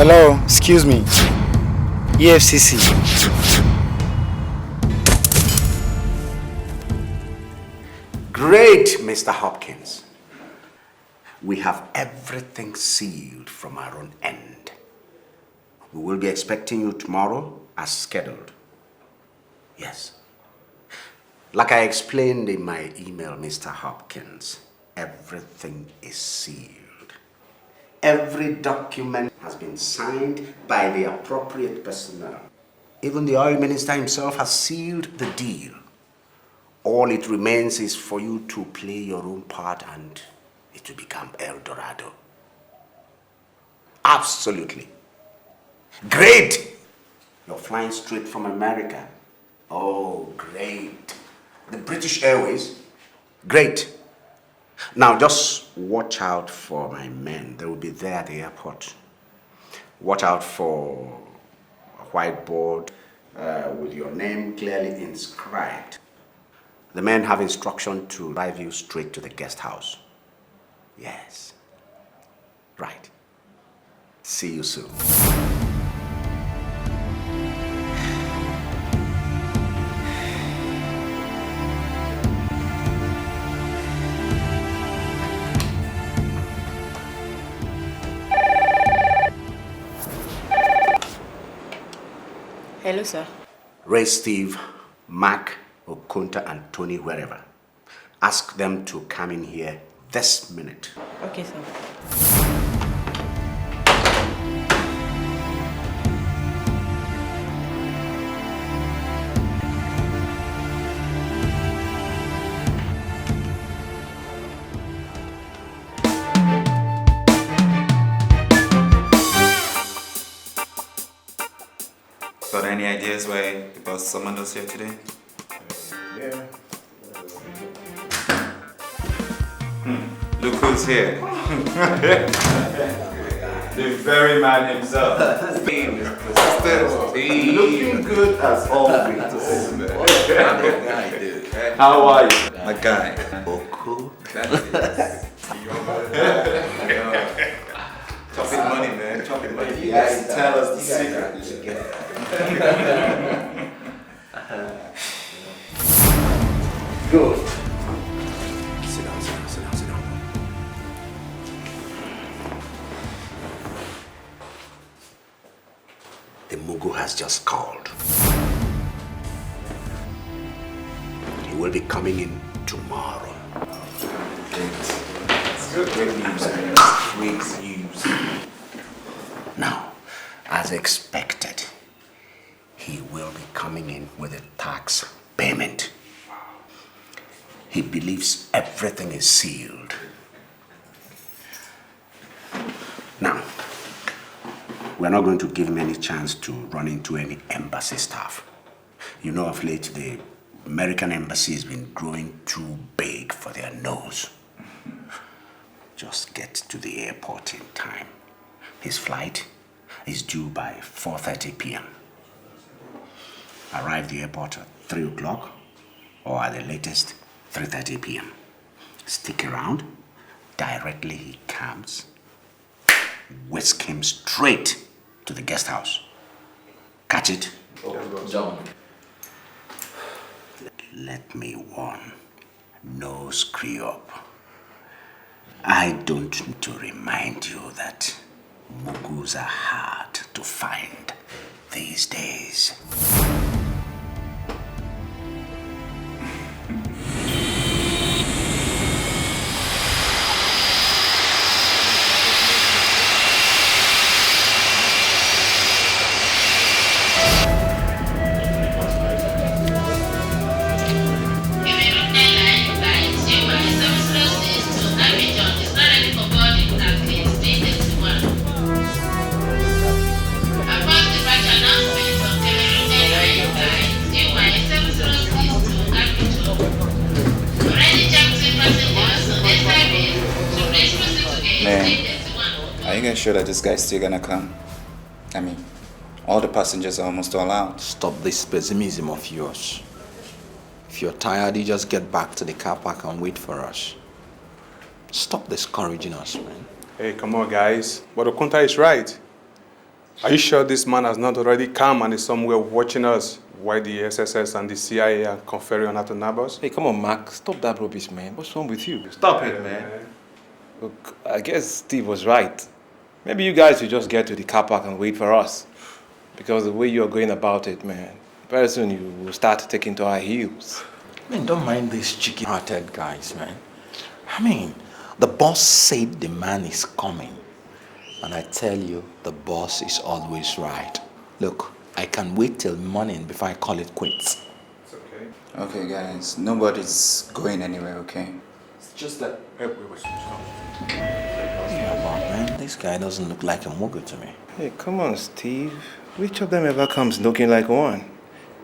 Hello, excuse me. EFCC. Great, Mr. Hopkins. We have everything sealed from our own end. We will be expecting you tomorrow as scheduled. Yes. Like I explained in my email, Mr. Hopkins, everything is sealed. Every document has been signed by the appropriate personnel. Even the oil minister himself has sealed the deal. All it remains is for you to play your own part and it will become El Dorado. Absolutely. Great! You're flying straight from America. Oh, great. The British Airways. Great. Now just watch out for my men. They will be there at the airport. Watch out for a whiteboard with your name clearly inscribed. The men have instruction to drive you straight to the guest house. Yes. Right. See you soon. Hello, sir. Ray, Steve, Mark, Okunta, and Tony wherever. Ask them to come in here this minute. Okay, sir. Got any ideas why the boss summoned us here today? Yeah. Look who's here. The very man himself. Steve. Looking good as always. How are you? My guy. Oku. Chopping money, man. Chopping money. You guys tell us the secret. Good. Sit down, sit down, sit down, sit down. The Mugu has just called. He will be coming in tomorrow. It's good. Great news, man. Great news. Now, as expected, he will be coming in with a tax payment. He believes everything is sealed. Now, we're not going to give him any chance to run into any embassy staff. You know, of late, the American embassy has been growing too big for their nose. Just get to the airport in time. His flight is due by 4:30 p.m. Arrive at the airport at 3 o'clock or at the latest 3:30 p.m. Stick around. Directly he comes, whisk him straight to the guest house. Catch it? John. Let me warn. No screw up. I don't need to remind you that mugus are hard to find these days. Are you guys sure that this guy's still gonna come? I mean, all the passengers are almost all out. Stop this pessimism of yours. If you're tired, you just get back to the car park and wait for us. Stop discouraging us, man. Hey, come on, guys. But Okunta is right. Are you sure this man has not already come and is somewhere watching us while the SSS and the CIA are conferring on how to nab us? Hey, come on, Mark. Stop that rubbish, man. What's wrong with you? Stop it, man. Look, I guess Steve was right. Maybe you guys should just get to the car park and wait for us. Because the way you're going about it, man, very soon you will start taking to our heels. Man, don't mind these chicken-hearted guys, man. I mean, the boss said the man is coming. And I tell you, the boss is always right. Look, I can wait till morning before I call it quits. It's okay. Okay, guys, nobody's going anywhere, okay? It's just that... Yeah, but man, this guy doesn't look like a mugu to me. Hey, come on, Steve. Which of them ever comes looking like one?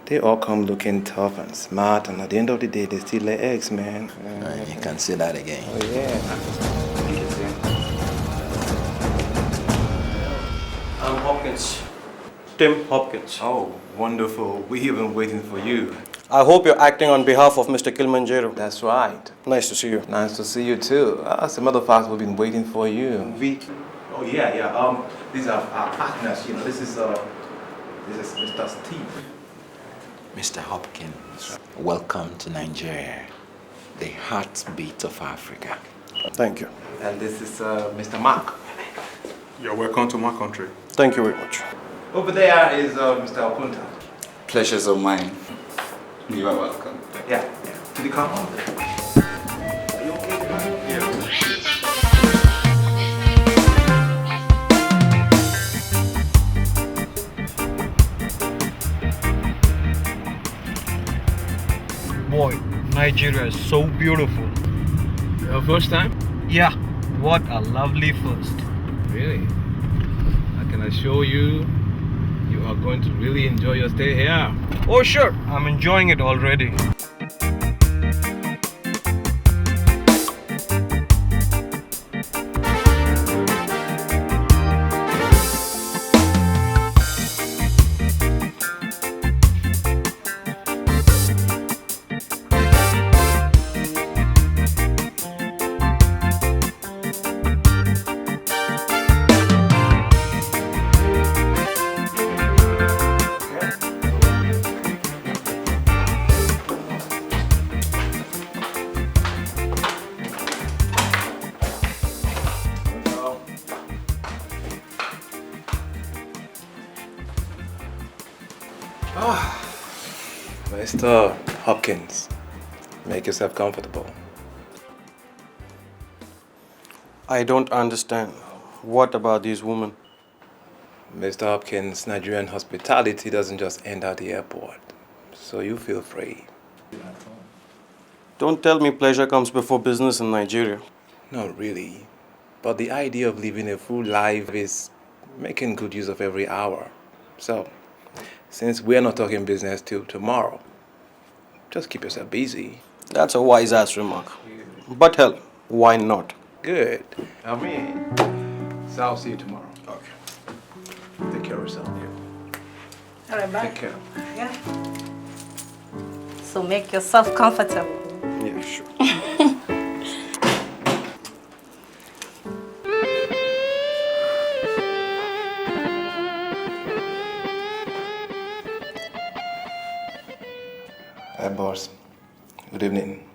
They all come looking tough and smart, and at the end of the day, they still lay eggs, man. You can say that again. Oh, yeah. I'm Hopkins. Tim Hopkins. Oh, wonderful. We've been waiting for you. I hope you're acting on behalf of Mr. Kilimanjaro. That's right. Nice to see you. Nice to see you too. As a matter of fact, we've been waiting for you. Oh yeah. These are our partners. You know, this is Mr. Steve. Mr. Hopkins, welcome to Nigeria, the heartbeat of Africa. Thank you. And this is Mr. Mark. You're welcome to my country. Thank you very much. Over there is Mr. Okunta. Pleasure's of mine. You are welcome. Yeah. To the car. Are you okay with that? Boy, Nigeria is so beautiful. Your first time? Yeah, what a lovely first. Really? I can assure you, you are going to really enjoy your stay here. Oh sure, I'm enjoying it already. Mr. Hopkins, make yourself comfortable. I don't understand. What about these women? Mr. Hopkins, Nigerian hospitality doesn't just end at the airport, so you feel free. Don't tell me pleasure comes before business in Nigeria. Not really, but the idea of living a full life is making good use of every hour. So, since we're not talking business till tomorrow, just keep yourself busy. That's a wise-ass remark. But hell, why not? Good. I mean, so I'll see you tomorrow. Okay. yourself. All right, bye. Take care. Yeah. So make yourself comfortable. Yeah, sure. Hi, boss. Good evening.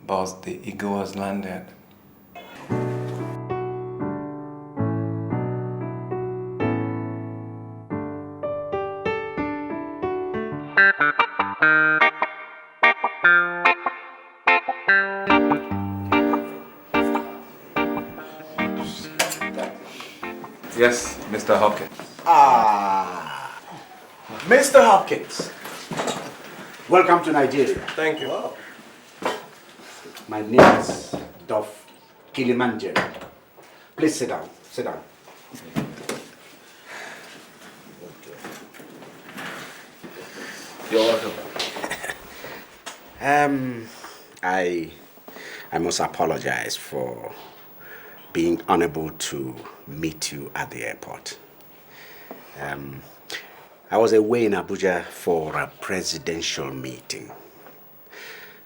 Boss, the eagle has landed. Yes, Mr. Hopkins. Mr. Hopkins, welcome to Nigeria. Thank you. My name is Dov Kilimanjaro. Please sit down. Sit down. You're welcome. I must apologize for being unable to meet you at the airport. I was away in Abuja for a presidential meeting.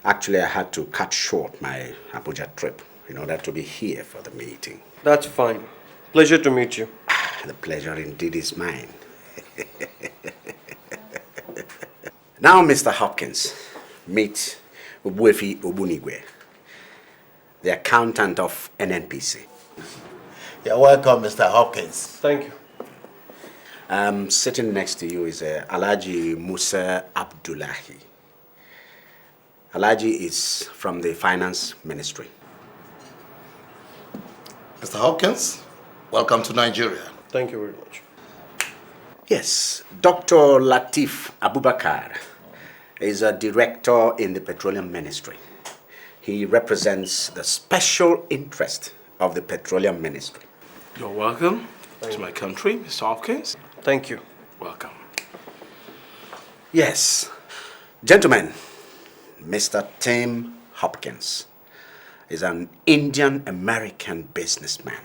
Actually, I had to cut short my Abuja trip in order to be here for the meeting. That's fine. Pleasure to meet you. The pleasure indeed is mine. Now, Mr. Hopkins, meet Ubuefi Obunigwe, the accountant of NNPC. You're welcome, Mr. Hopkins. Thank you. Sitting next to you is Alhaji Musa Abdullahi. Alhaji is from the Finance Ministry. Mr. Hopkins, welcome to Nigeria. Thank you very much. Yes, Dr. Latif Abubakar is a director in the Petroleum Ministry. He represents the special interest of the Petroleum Ministry. You're welcome to my country, Mr. Hopkins. Thank you. Welcome. Yes, gentlemen, Mr. Tim Hopkins is an Indian-American businessman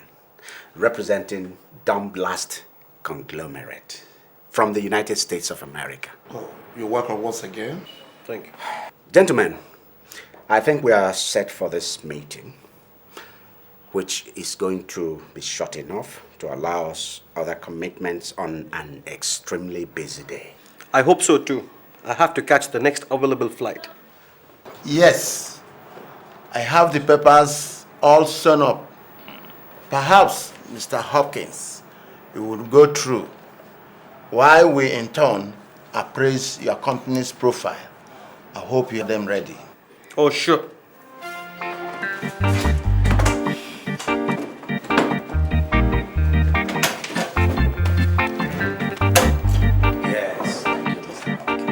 representing Dumblast Conglomerate from the United States of America. Oh, you're welcome once again. Thank you. Gentlemen, I think we are set for this meeting, which is going to be short enough to allow us other commitments on an extremely busy day. I hope so too. I have to catch the next available flight. Yes, I have the papers all sewn up. Perhaps, Mr. Hopkins, you will go through while we in turn appraise your company's profile. I hope you have them ready. Oh, sure. Yes, thank you, Mr. Hopkins.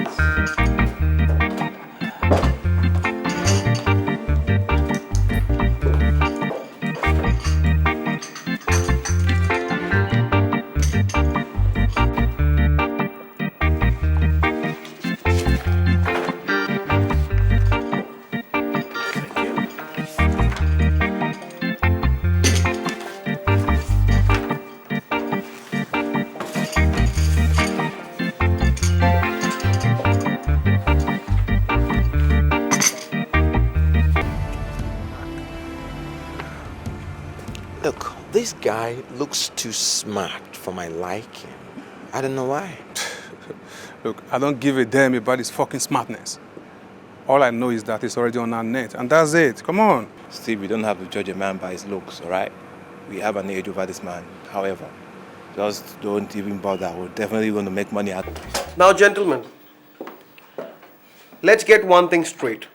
Look, this guy looks too smart for my liking. I don't know why. Look, I don't give a damn about his fucking smartness. All I know is that he's already on our net, and that's it. Come on. Steve, we don't have to judge a man by his looks, all right? We have an age over this man. However, just don't even bother. We're definitely going to make money out of this. Now, gentlemen, let's get one thing straight.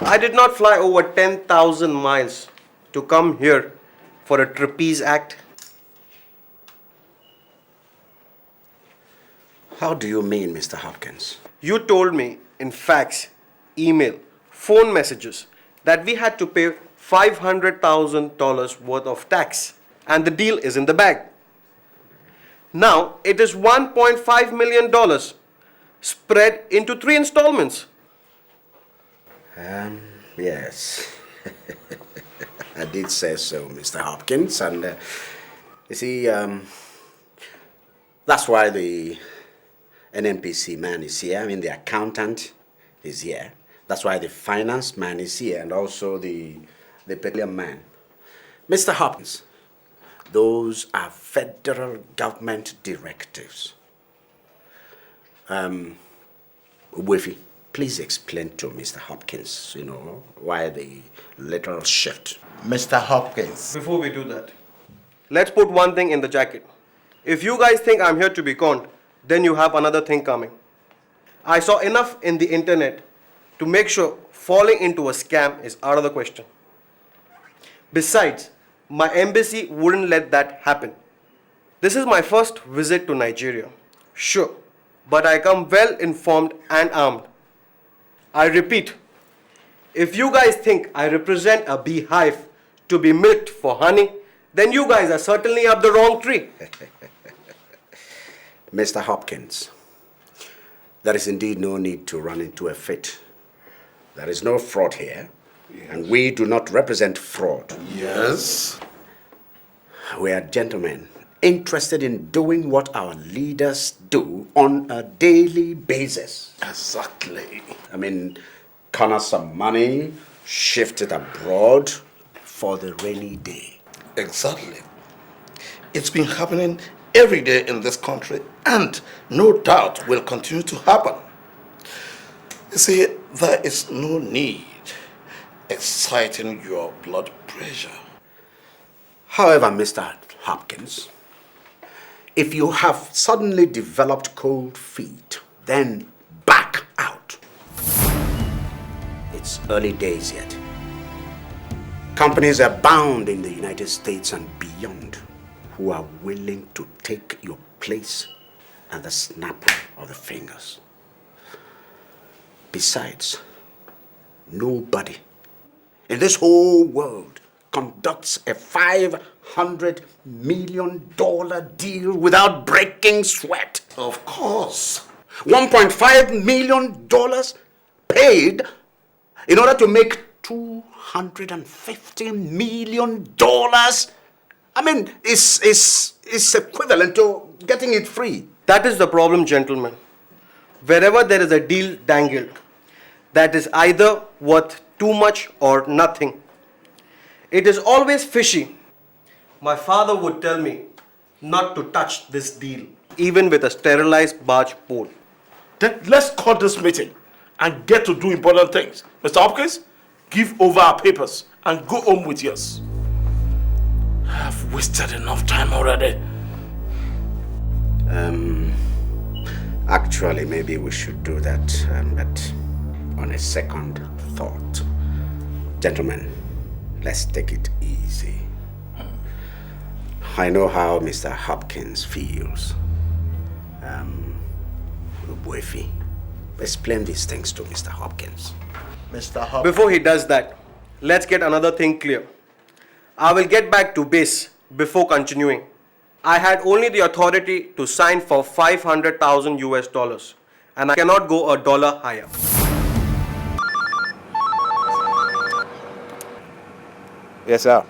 I did not fly over 10,000 miles to come here for a trapeze act. How do you mean, Mr. Hopkins? You told me in fax, email, phone messages that we had to pay $500,000 worth of tax, and the deal is in the bag. Now it is $1.5 million spread into 3 installments. Yes. I did say so, Mr. Hopkins. And you see, That's why the NNPC man is here. I mean, the accountant is here. That's why the finance man is here, and also the petroleum man. Mr. Hopkins, those are federal government directives. Wifi, please explain to Mr. Hopkins, why the literal shift. Mr. Hopkins. Before we do that, let's put one thing in the jacket. If you guys think I'm here to be conned, then you have another thing coming. I saw enough in the internet to make sure falling into a scam is out of the question. Besides, my embassy wouldn't let that happen. This is my first visit to Nigeria. Sure, but I come well informed and armed. I repeat, if you guys think I represent a beehive to be milked for honey, then you guys are certainly up the wrong tree. Mr. Hopkins, there is indeed no need to run into a fit. There is no fraud here, and we do not represent fraud. Yes? We are gentlemen interested in doing what our leaders do on a daily basis. Exactly. I mean, corner some money, shift it abroad for the rainy day. Exactly. It's been happening every day in this country, and no doubt will continue to happen. You see, there is no need exciting your blood pressure. However, Mr. Hopkins, if you have suddenly developed cold feet, then back out. It's early days yet. Companies abound in the United States and beyond who are willing to take your place at the snap of the fingers. Besides, nobody in this whole world conducts a $500 million deal without breaking sweat. Of course. $1.5 million paid in order to make $250 million. I mean, it's equivalent to getting it free. That is the problem, gentlemen. Wherever there is a deal dangled, that is either worth too much or nothing. It is always fishy. My father would tell me not to touch this deal, even with a sterilized barge pole. Then let's call this meeting and get to do important things. Mr. Hopkins, give over our papers and go home with yours. I've wasted enough time already. Actually, maybe we should do that, but on a second thought. Gentlemen, let's take it easy. I know how Mr. Hopkins feels. Ubuefi, explain these things to Mr. Hopkins. Mr. Hopkins. Before he does that, let's get another thing clear. I will get back to base before continuing. I had only the authority to sign for $500,000 US, and I cannot go a dollar higher. Yes, sir.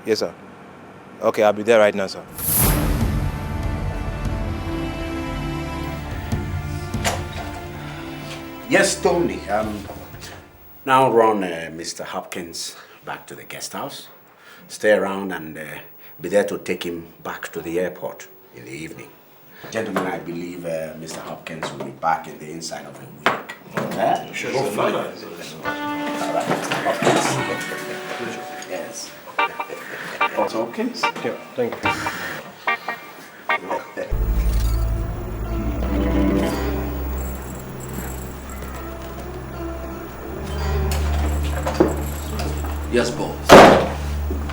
Yes, sir. Okay, I'll be there right now, sir. Yes, Tony. Now run Mr. Hopkins back to the guest house. Stay around and be there to take him back to the airport in the evening. Gentlemen, I believe Mr. Hopkins will be back in the inside of a week. Okay? Sure, Go sir. fly. All right, Mr. Hopkins. Yes. Mr. Hopkins? Yeah, thank you. Yes, boss.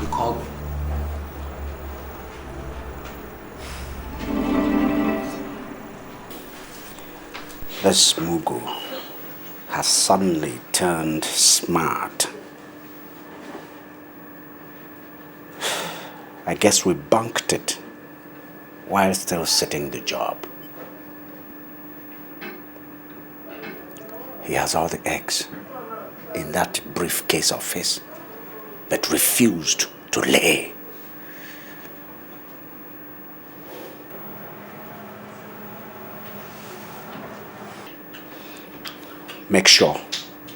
You called me. This Mugu has suddenly turned smart. I guess we bunked it while still sitting the job. He has all the eggs in that briefcase of his, but refused to lay. make sure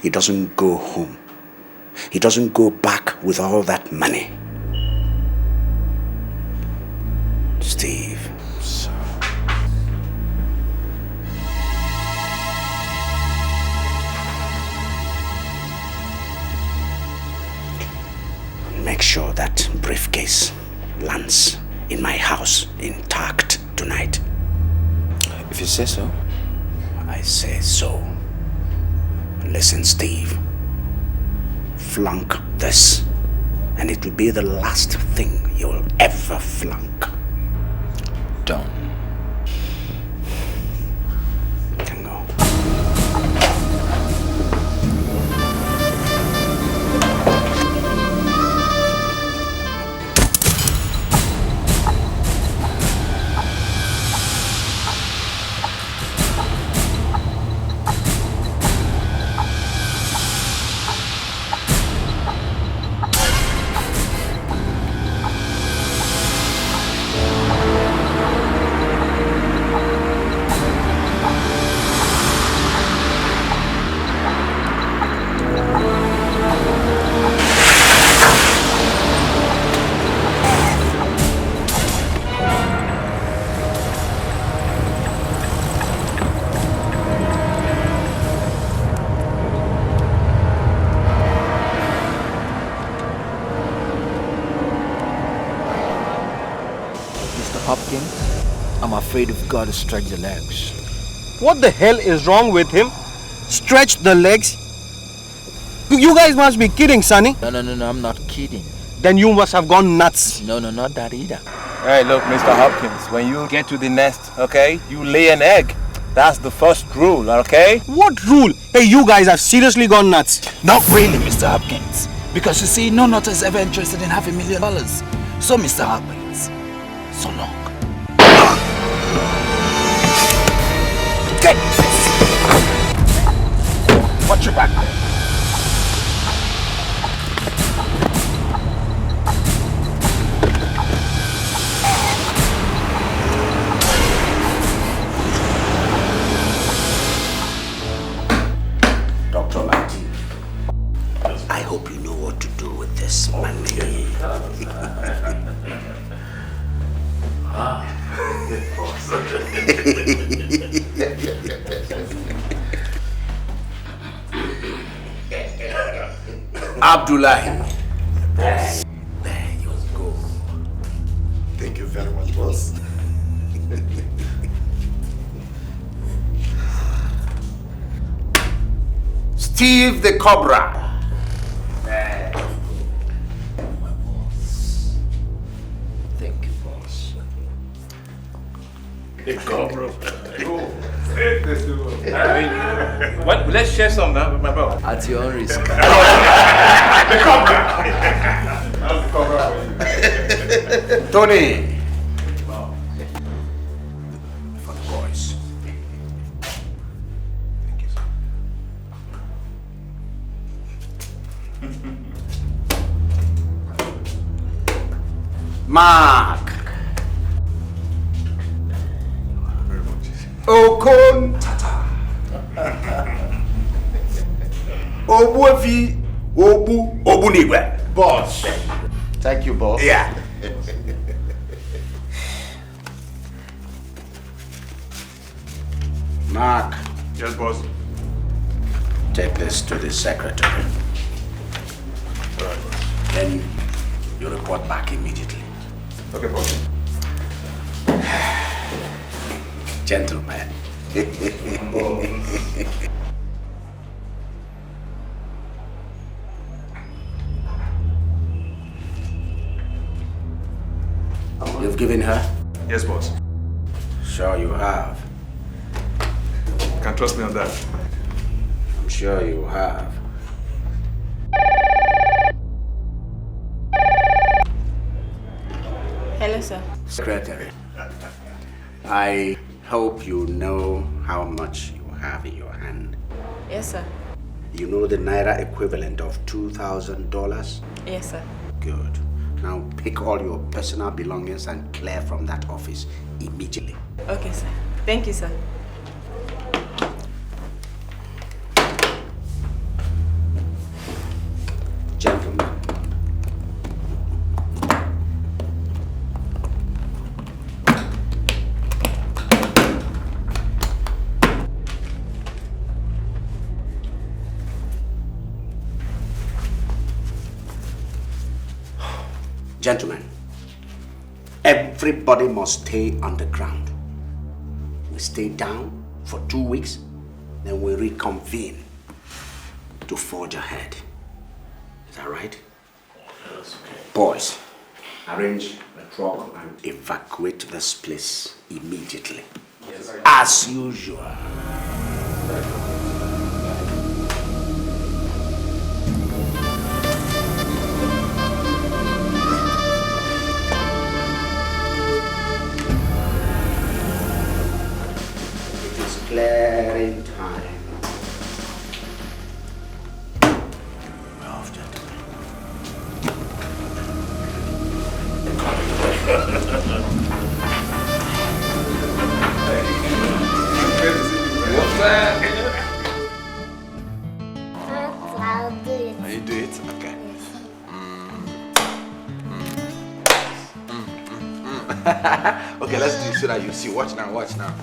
he doesn't go home. He doesn't go back with all that money. Steve. Sir. Make sure that briefcase lands in my house intact tonight. If you say so. I say so. Listen, Steve. Flunk this, and it will be the last thing you'll ever flunk. Done. Can go. Hopkins, I'm afraid we've got to stretch the legs. What the hell is wrong with him? Stretch the legs? You guys must be kidding, Sonny. No, I'm not kidding. Then you must have gone nuts. No, not that either. Hey, look, Mr. Hopkins, when you get to the nest, okay, you lay an egg. That's the first rule, okay? What rule? Hey, you guys have seriously gone nuts. Not really, Mr. Hopkins. Because you see, no nut is ever interested in $500,000. So, Mr. Hopkins, so long. Okay. Watch your back. Dr. Latif, I hope you know what to do with this money. Abdullahi. There you go. Thank you very much, boss. Steve the Cobra. Thank you, boss. The Cobra. What? Let's share some now, my bro. At your own risk. The Cobra. That's the Cobra for you. Tony. For the boys. Thank you, sir. Mark. Very much. Okon Tata. Obuefi Obunigwe. Boss. Thank you, boss. Yeah. Mark, Yes, boss. take this to the secretary. Then you report back immediately. Okay, boss. Gentlemen. You've given her? Yes, boss. Sure you have. You can trust me on that. I'm sure you have. Hello, sir. Secretary, I hope you know how much you have in your hand. Yes, sir. You know the Naira equivalent of $2,000? Yes, sir. Good. Now pick all your personal belongings and clear from that office immediately. Okay, sir. Thank you, sir. Gentlemen, everybody must stay on the ground. We stay down for 2 weeks, then we reconvene to forge ahead. Is that right? Yes. Boys, arrange the truck and evacuate this place immediately. Yes, as usual. It is clearing time. Off, gentlemen. What's that? I'll do it. Oh, you do it? Okay. Okay, let's do it so that you see. Watch now, watch now.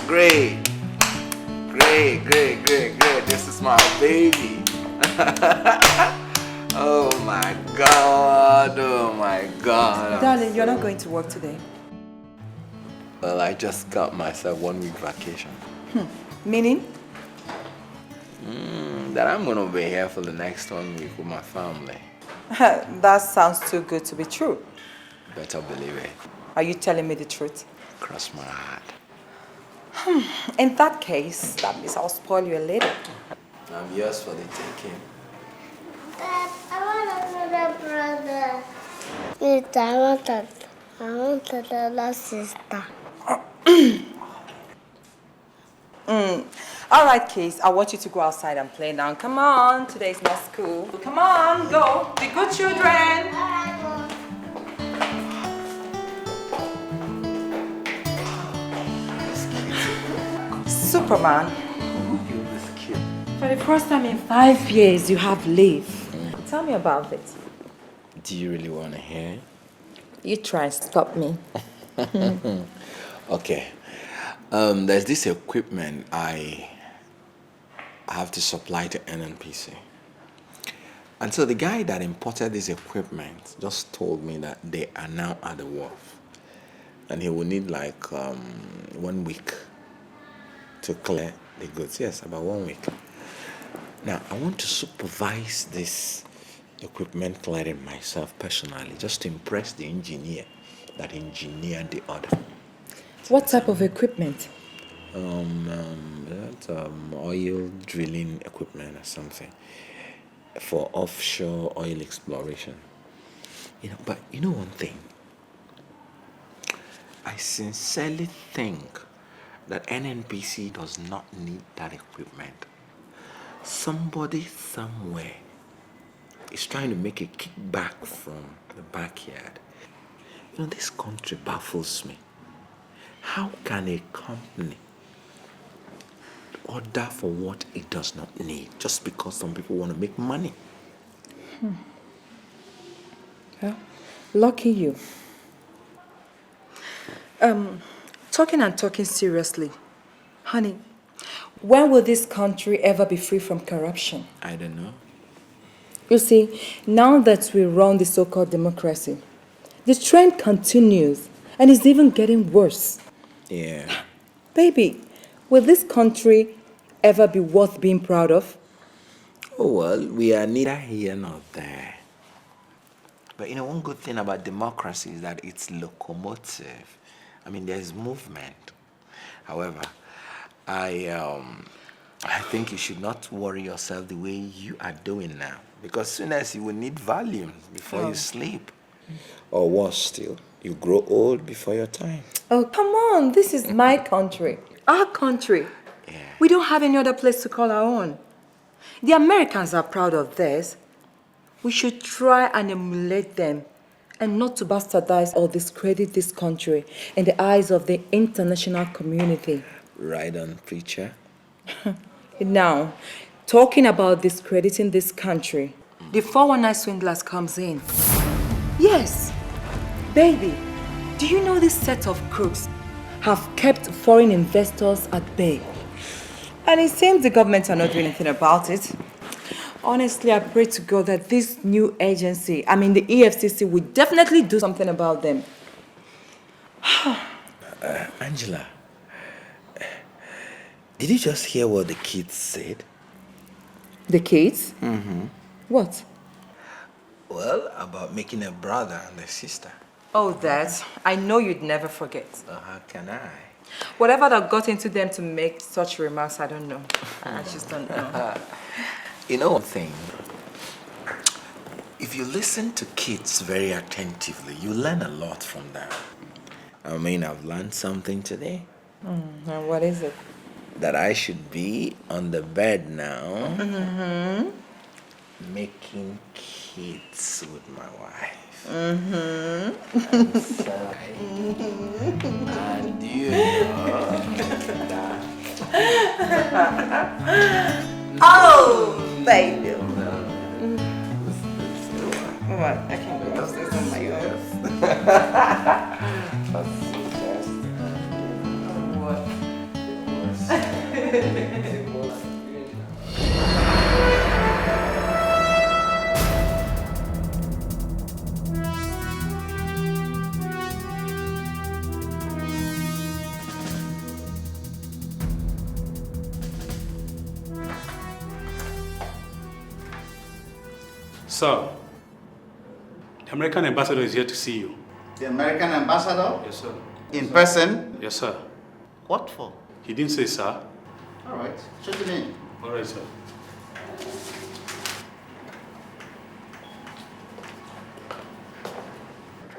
Great. Great, great, great, great. This is my baby. Oh my God, oh my God. Darling, you're not going to work today. Well, I just got myself 1 week vacation. Meaning? That I'm gonna be here for the next 1 week with my family. That sounds too good to be true. Better believe it. Are you telling me the truth? Cross my heart. In that case, that means I'll spoil you a little. I'm yours for the taking. Dad, I want another brother. Wait, I want another sister. All right, Case, I want you to go outside and play now. Come on, today's not school. Come on, go. Be good children. Superman. For the first time in 5 years, you have leave. Tell me about it. Do you really want to hear? You try and stop me. Okay. There's this equipment I have to supply to NNPC. And so the guy that imported this equipment just told me that they are now at the wharf. And he will need like 1 week to clear the goods. Yes, about 1 week. Now, I want to supervise this equipment clearing myself personally, just to impress the engineer that engineered the order. What type of equipment? Oil drilling equipment or something for offshore oil exploration. But you know one thing? I sincerely think that NNPC does not need that equipment. Somebody somewhere is trying to make a kickback from the backyard. This country baffles me. How can a company order for what it does not need just because some people want to make money? Well, lucky you. Talking seriously. Honey, when will this country ever be free from corruption? I don't know. You see, now that we run the so-called democracy, the trend continues and is even getting worse. Yeah. Baby, will this country ever be worth being proud of? Oh, well, we are neither here nor there. But one good thing about democracy is that it's locomotive. I mean, there's movement. However, I think you should not worry yourself the way you are doing now. Because soon as you will need Valium before you sleep. Or worse still, you grow old before your time. Oh, come on. This is my country. Our country. Yeah. We don't have any other place to call our own. The Americans are proud of theirs. We should try and emulate them and not to bastardize or discredit this country in the eyes of the international community. Right on, preacher. Now, talking about discrediting this country, the 419 swindlers comes in. Yes, baby, do you know this set of crooks have kept foreign investors at bay? And it seems the government are not doing anything about it. Honestly, I pray to God that this new agency, the EFCC, will definitely do something about them. Angela, did you just hear what the kids said? The kids? Mm-hmm. What? Well, about making a brother and a sister. Oh, that. I know you'd never forget. How can I? Whatever that got into them to make such remarks, I don't know. I just don't know. You know one thing? If you listen to kids very attentively, you learn a lot from them. I've learned something today. And what is it? That I should be on the bed now, making kids with my wife. And you know that. Oh, baby. What? I can't go upstairs on my own. Sir, the American ambassador is here to see you. The American ambassador? Yes, sir. In person? Yes, sir. What for? He didn't say, sir. All right, show him in. All right, sir.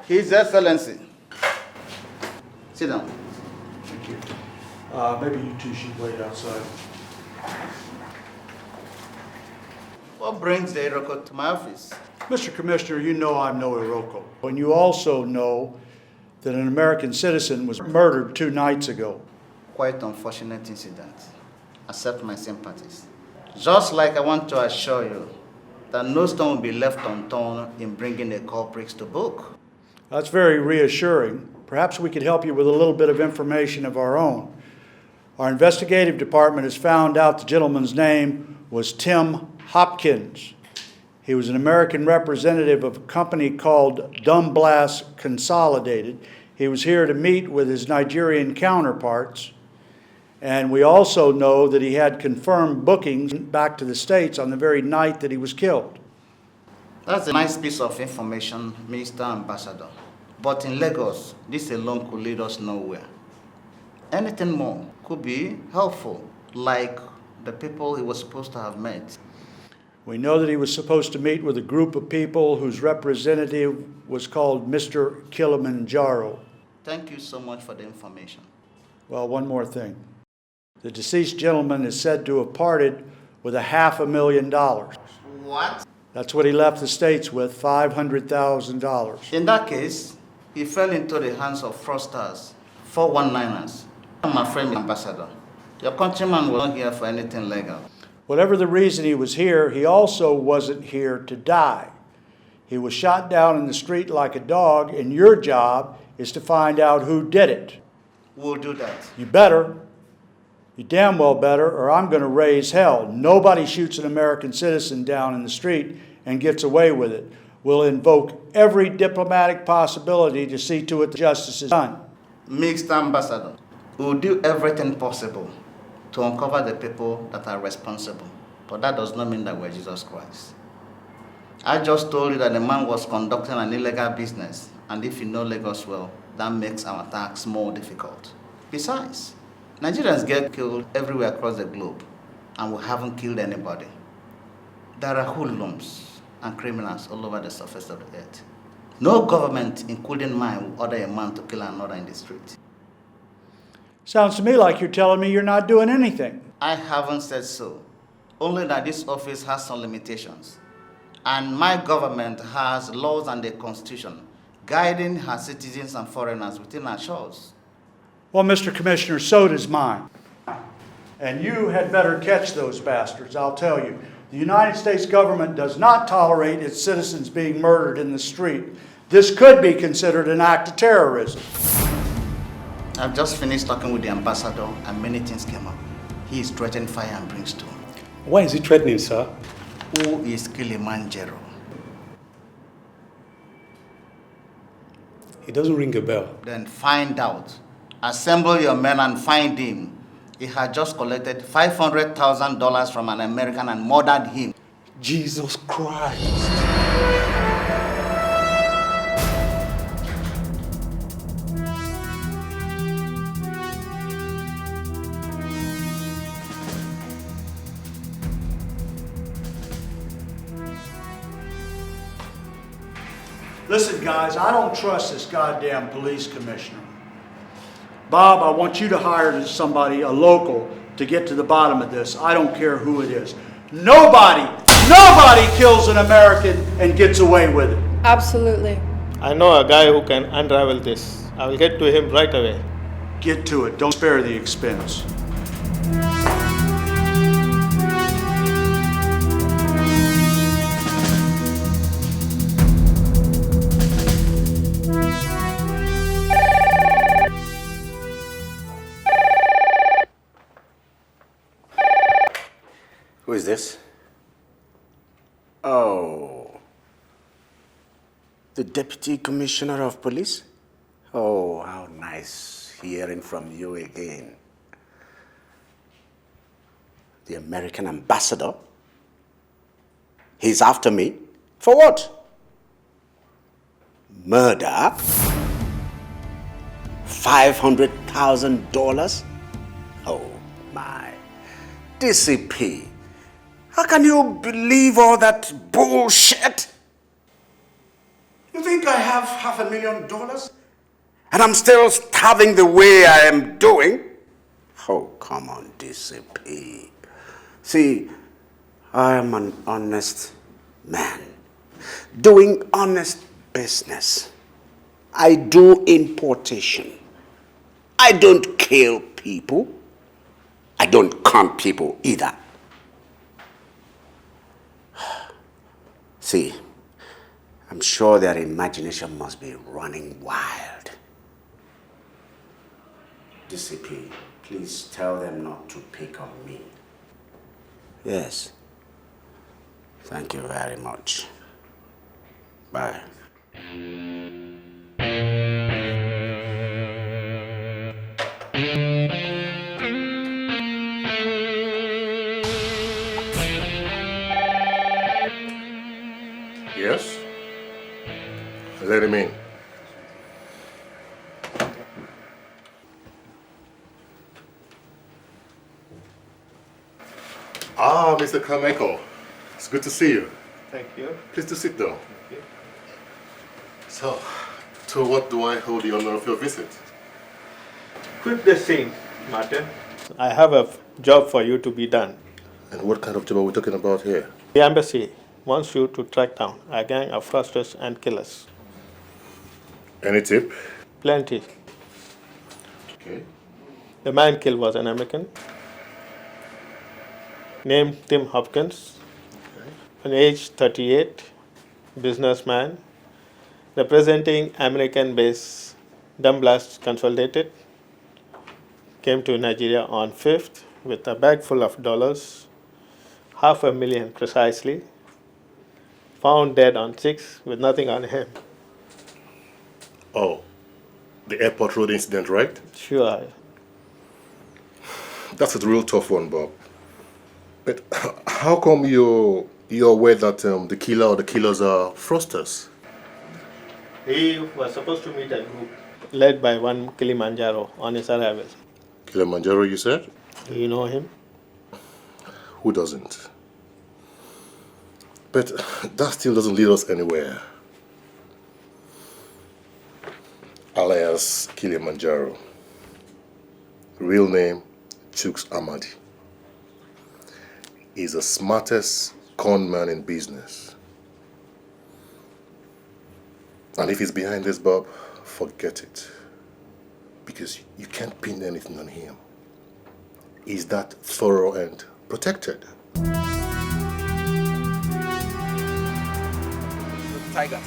His Excellency. Sit down. Thank you. Maybe you two should wait outside. What brings the Iroko to my office? Mr. Commissioner, you know I'm no Iroko. And you also know that an American citizen was murdered 2 nights ago. Quite unfortunate incident. Accept my sympathies. Just like I want to assure you that no stone will be left unturned in bringing the culprits to book. That's very reassuring. Perhaps we could help you with a little bit of information of our own. Our investigative department has found out the gentleman's name was Tim Hopkins. He was an American representative of a company called Dumblass Consolidated. He was here to meet with his Nigerian counterparts. And we also know that he had confirmed bookings back to the States on the very night that he was killed. That's a nice piece of information, Mr. Ambassador. But in Lagos, this alone could lead us nowhere. Anything more could be helpful, like the people he was supposed to have met. We know that he was supposed to meet with a group of people whose representative was called Mr. Kilimanjaro. Thank you so much for the information. Well, one more thing. The deceased gentleman is said to have parted with $500,000. What? That's what he left the States with, $500,000. In that case, he fell into the hands of fraudsters, 419ers. My friend, Ambassador, your countryman was not here for anything legal. Whatever the reason he was here, he also wasn't here to die. He was shot down in the street like a dog, and your job is to find out who did it. We'll do that. You better. You damn well better, or I'm going to raise hell. Nobody shoots an American citizen down in the street and gets away with it. We'll invoke every diplomatic possibility to see to it that justice is done. Mixed Ambassador, we'll do everything possible to uncover the people that are responsible. But that does not mean that we're Jesus Christ. I just told you that the man was conducting an illegal business, and if you know Lagos well, that makes our task more difficult. Besides, Nigerians get killed everywhere across the globe, and we haven't killed anybody. There are hoodlums and criminals all over the surface of the earth. No government, including mine, will order a man to kill another in the street. Sounds to me like you're telling me you're not doing anything. I haven't said so. Only that this office has some limitations. And my government has laws and the Constitution guiding her citizens and foreigners within our shores. Well, Mr. Commissioner, so does mine. And you had better catch those bastards, I'll tell you. The United States government does not tolerate its citizens being murdered in the street. This could be considered an act of terrorism. I've just finished talking with the ambassador and many things came up. he is threatening fire and brimstone. Why is he threatening, sir? Who is Kilimanjaro? It doesn't ring a bell. Then find out. Assemble your men and find him. He had just collected $500,000 from an American and murdered him. Jesus Christ. Listen, guys, I don't trust this goddamn police commissioner. Bob, I want you to hire somebody, a local, to get to the bottom of this. I don't care who it is. Nobody kills an American and gets away with it. Absolutely. I know a guy who can unravel this. I will get to him right away. Get to it. Don't spare the expense. Who is this? Oh, the Deputy Commissioner of Police? Oh, how nice hearing from you again. The American ambassador? He's after me? For what? Murder? $500,000? Oh, my. DCP. How can you believe all that bullshit? You think I have $500,000? And I'm still starving the way I am doing? Oh, come on, DCP. See, I am an honest man, doing honest business. I do importation. I don't kill people. I don't con people either. See, I'm sure their imagination must be running wild. DCP, please tell them not to pick on me. Yes. Thank you very much. Bye. Yes? Let him in. Ah, Mr. Kameko. It's good to see you. Thank you. Please to sit down. Thank you. So, to what do I hold the honor of your visit? Quit the scene, Martin. I have a job for you to be done. And what kind of job are we talking about here? The embassy wants you to track down a gang of fraudsters and killers. Any tip? Plenty. Okay. The man killed was an American named Tim Hopkins, an age 38, businessman, representing American-based Dumblast Consolidated, came to Nigeria on 5th with a bag full of dollars, $500,000 precisely, found dead on 6th with nothing on him. Oh, the airport road incident, right? Sure. That's a real tough one, Bob. But how come you're aware that the killer or the killers are fraudsters? He was supposed to meet a group led by one Kilimanjaro on his arrival. Kilimanjaro, you said? Do you know him? Who doesn't? But that still doesn't lead us anywhere. Alias Kilimanjaro. Real name, Chooks Amadi. He's the smartest con man in business. And if he's behind this, Bob, forget it. Because you can't pin anything on him. He's that thorough and protected. Tiger.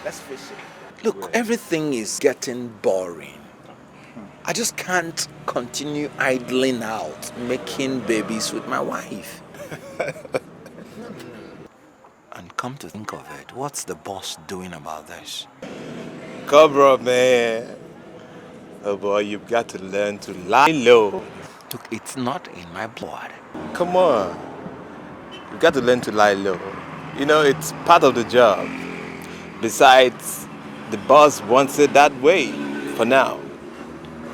Let's face it. Look, everything is getting boring. I just can't continue idling out, making babies with my wife. And come to think of it, what's the boss doing about this? Cobra, man. Oh boy, you've got to learn to lie low. Look, it's not in my blood. Come on. You've got to learn to lie low. You know, it's part of the job. Besides, the boss wants it that way for now.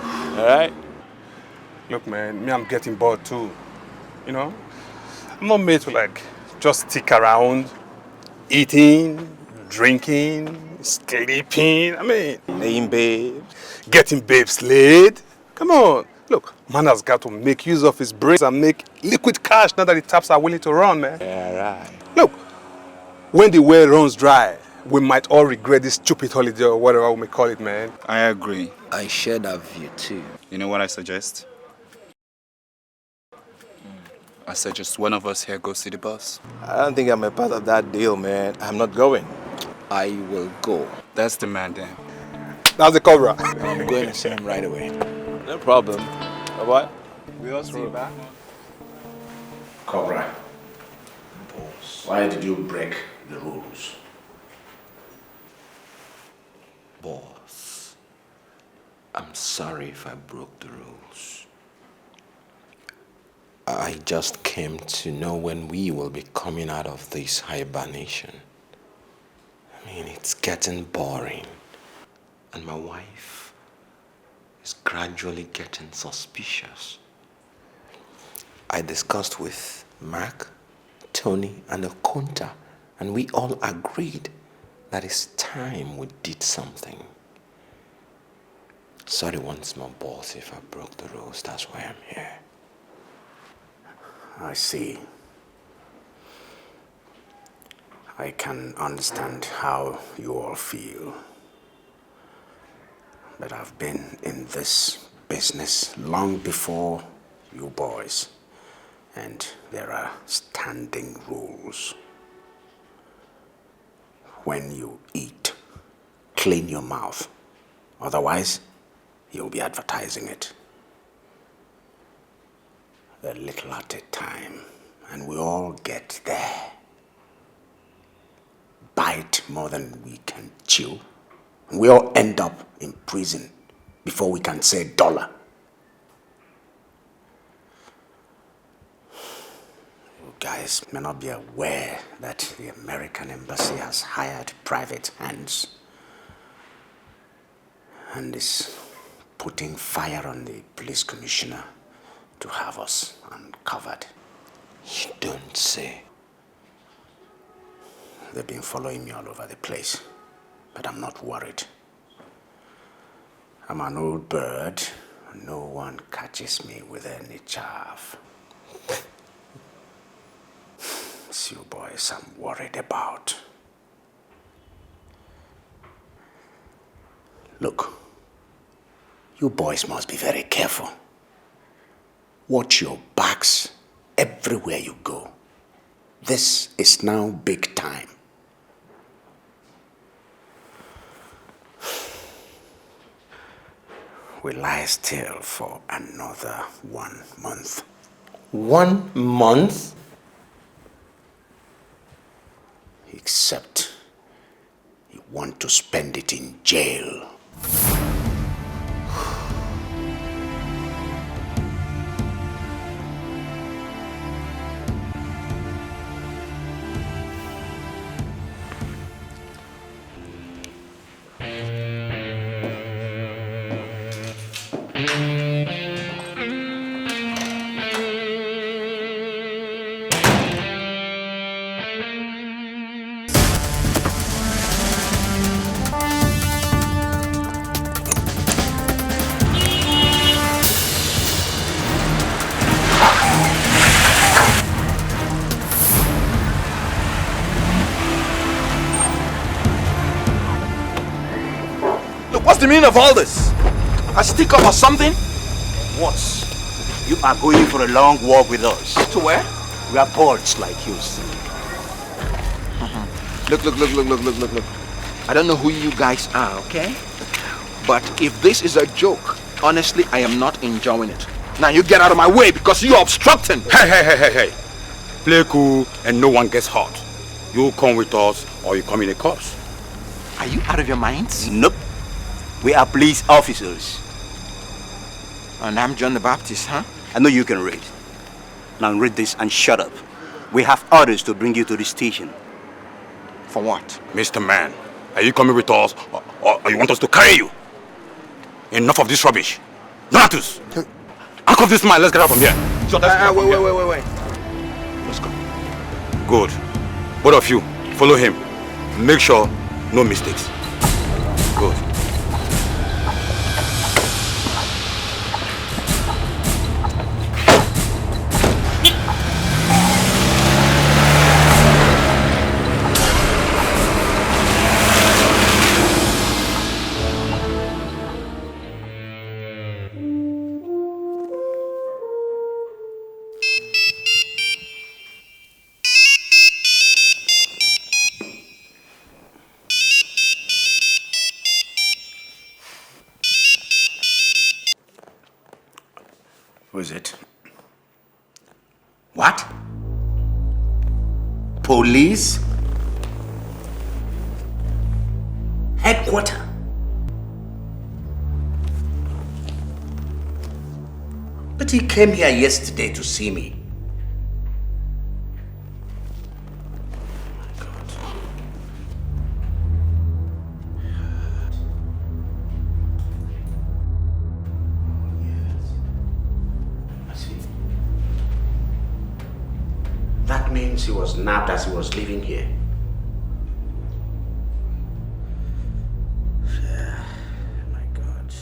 Alright? Look, man, me, I'm getting bored too. You know? I'm not made to, like, just stick around, eating, drinking, sleeping. I mean, laying babes, getting babes laid. Come on. Look, man has got to make use of his brains and make liquid cash now that the taps are willing to run, man. Yeah, right. Look, when the well runs dry, we might all regret this stupid holiday or whatever we may call it, man. I agree. I share that view too. You know what I suggest? I suggest one of us here go see the boss. I don't think I'm a part of that deal, man. I'm not going. I will go. That's the man then. That's the Cobra. I'm going to see him right away. No problem. What? We'll see you back. Cobra, boss, why did you break the rules? Boss, I'm sorry if I broke the rules. I just came to know when we will be coming out of this hibernation. I mean, it's getting boring. And my wife is gradually getting suspicious. I discussed with Mark, Tony, and Okonta, and we all agreed that it's time we did something. Sorry once more, boss, if I broke the rules. That's why I'm here. I see. I can understand how you all feel. But I've been in this business long before you boys, and there are standing rules. When you eat, clean your mouth. Otherwise, you'll be advertising it. A little at a time, and we all get there. Bite more than we can chew. And we all end up in prison before we can say dollar. You guys may not be aware that the American embassy has hired private hands and is putting fire on the police commissioner to have us uncovered. You don't say. They've been following me all over the place, but I'm not worried. I'm an old bird. No one catches me with any chaff. It's you boys I'm worried about. Look, you boys must be very careful. Watch your backs everywhere you go. This is now big time. We lie still for another 1 month. 1 month? Except you want to spend it in jail. What's the meaning of all this? A stick up or something? What? You are going for a long walk with us. To where? We are birds like you, see. Look. I don't know who you guys are, okay? But if this is a joke, Honestly, I am not enjoying it. Now you get out of my way because you are obstructing. Hey. Play cool and no one gets hurt. You come with us or you come in a corpse. Are you out of your minds? Nope. We are police officers. And I'm John the Baptist, huh? I know you can read. Now read this and shut up. We have orders to bring you to the station. For what? Mr. Man, are you coming with us or you want us to carry you? Enough of this rubbish. Donatus! Handcuff this man, let's get out from here. Wait. Let's go. Good. Both of you, follow him. Make sure no mistakes. Good. Who is it? What? Police? Headquarters? But he came here yesterday to see me. That means he was nabbed as he was leaving here. Yeah, my God.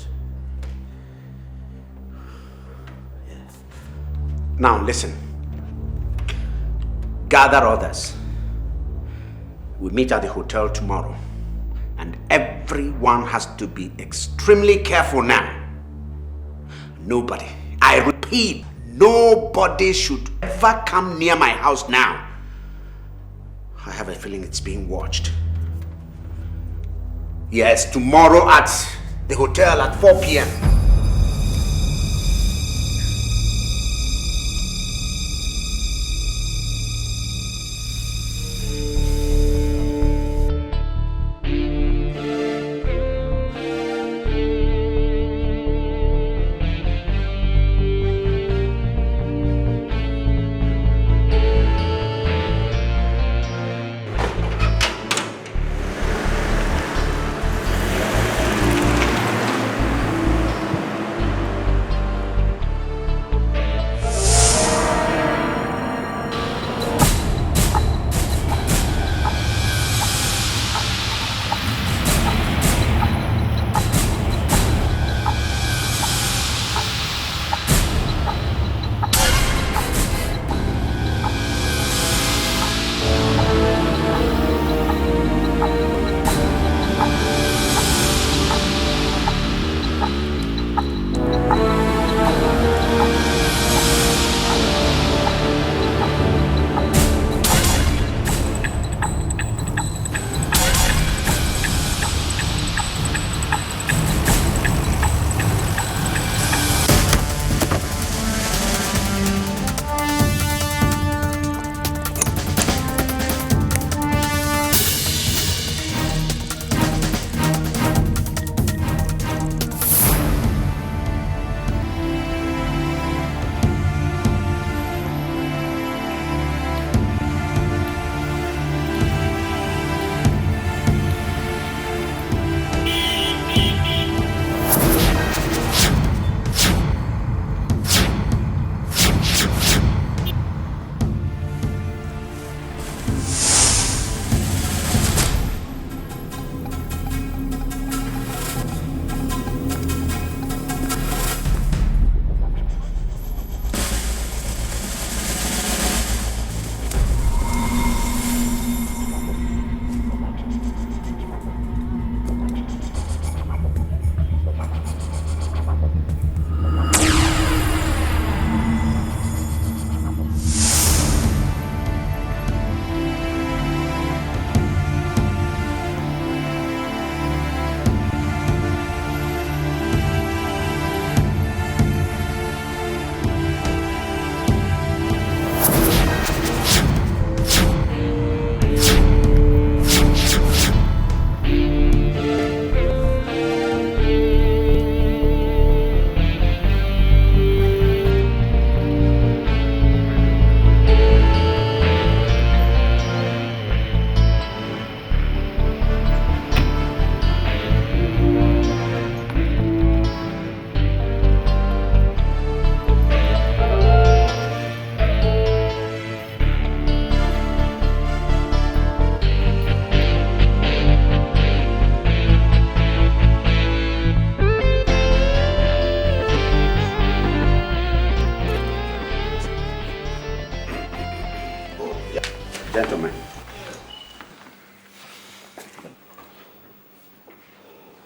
Yeah. Now listen. Gather others. We meet at the hotel tomorrow. And everyone has to be extremely careful now. Nobody, I repeat, nobody should ever come near my house now. I have a feeling it's being watched. Yes, tomorrow at the hotel at 4 p.m.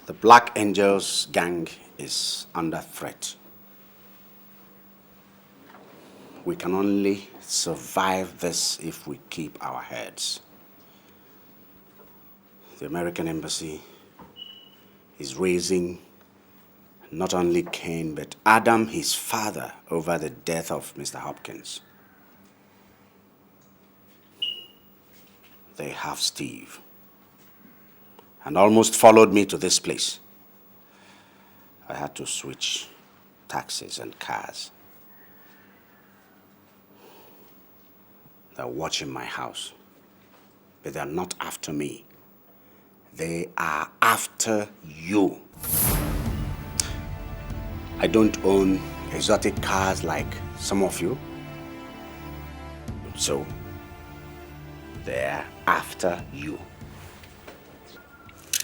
The Black Angels gang is under threat. We can only survive this if we keep our heads. The American Embassy is raising not only Cain, but Adam, his father, over the death of Mr. Hopkins. They have Steve, and almost followed me to this place. I had to switch taxis and cars. They're watching my house, but they're not after me. They are after you. I don't own exotic cars like some of you. So, they're after you.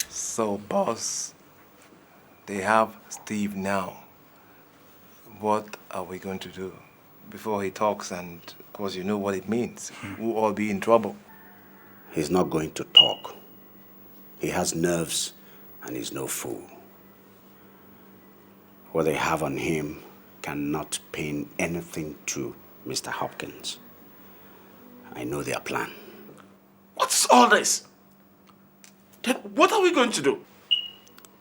So, boss, they have Steve now. What are we going to do? Before he talks, and of course you know what it means. We'll all be in trouble. He's not going to talk. He has nerves and he's no fool. What they have on him cannot pin anything to Mr. Hopkins. I know their plan. What's all this? Then what are we going to do?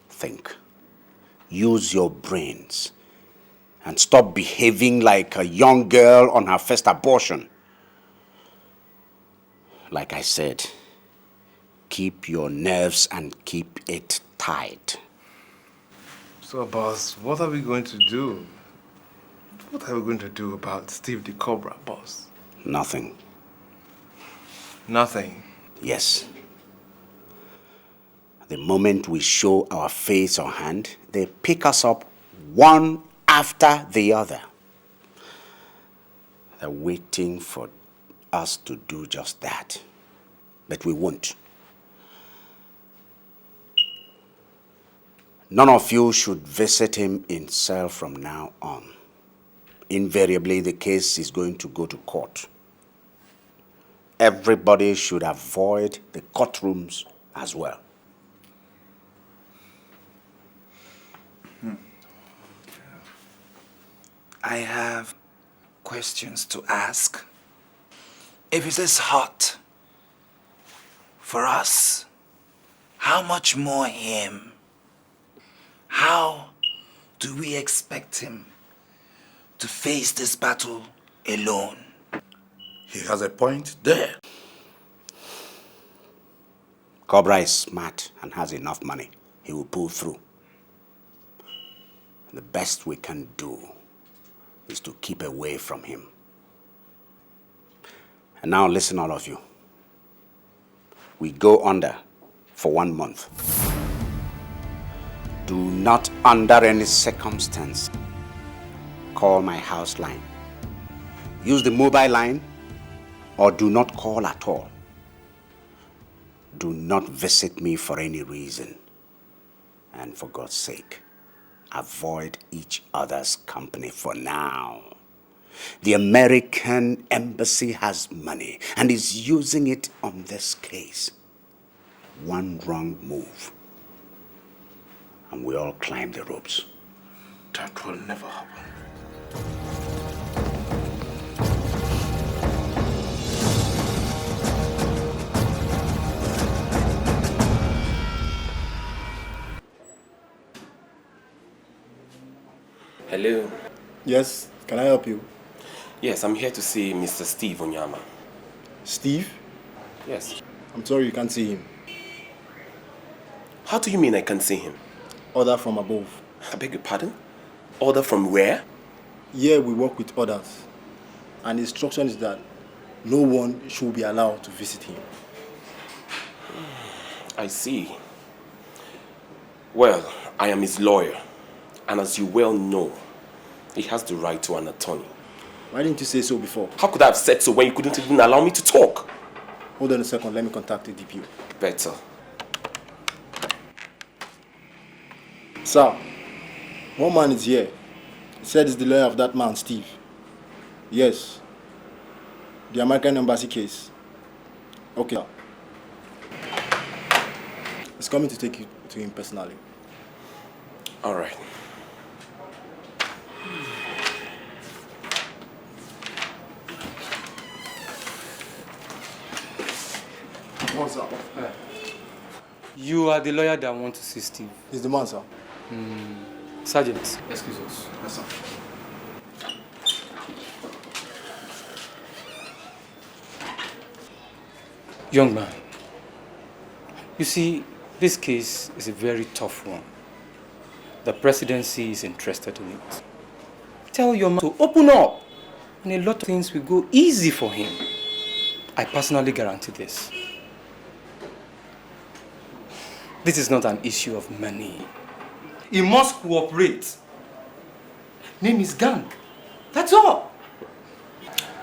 Think. Use your brains. And stop behaving like a young girl on her first abortion. Like I said, keep your nerves and keep it tight. So, boss, what are we going to do? What are we going to do about Steve the Cobra, boss? Nothing. Nothing? Yes. The moment we show our face or hand, they pick us up one after the other. They're waiting for us to do just that. But we won't. None of you should visit him in cell from now on. Invariably, the case is going to go to court. Everybody should avoid the courtrooms as well. I have questions to ask. If it is hot for us, how much more him? How do we expect him to face this battle alone? He has a point there. Cobra is smart and has enough money. He will pull through. The best we can do is to keep away from him. And now listen, all of you. We go under for 1 month. Do not under any circumstance call my house line. Use the mobile line or do not call at all. Do not visit me for any reason. And for God's sake, avoid each other's company for now. The American Embassy has money and is using it on this case. One wrong move, and we all climb the ropes. That will never happen. Hello. Yes, can I help you? Yes, I'm here to see Mr. Steve Onyeama. Steve? Yes. I'm sorry you can't see him. How do you mean I can't see him? Order from above. I beg your pardon? Order from where? Here we work with others. And the instruction is that no one should be allowed to visit him. I see. Well, I am his lawyer. And as you well know, he has the right to an attorney. Why didn't you say so before? How could I have said so when you couldn't even allow me to talk? Hold on a second, let me contact the DPO. Better. Sir, one man is here. He said he's the lawyer of that man, Steve. Yes. The American Embassy case. Okay. He's coming to take you to him personally. All right. What's up? You are the lawyer that wants to see Steve. He's the man, sir. Sergeant, excuse us. Yes, sir. Young man, you see, this case is a very tough one. The presidency is interested in it. Tell your man to open up, and a lot of things will go easy for him. I personally guarantee this. This is not an issue of money. He must cooperate. Name is gang. That's all.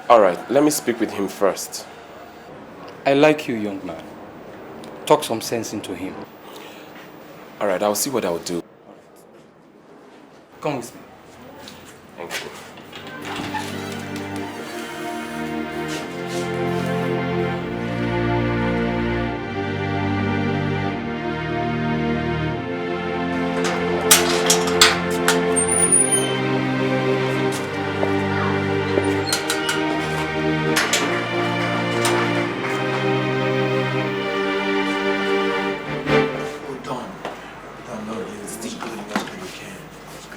All right, let me speak with him first. I like you, young man. Talk some sense into him. All right, I'll see what I'll do. Come with me. Thank you.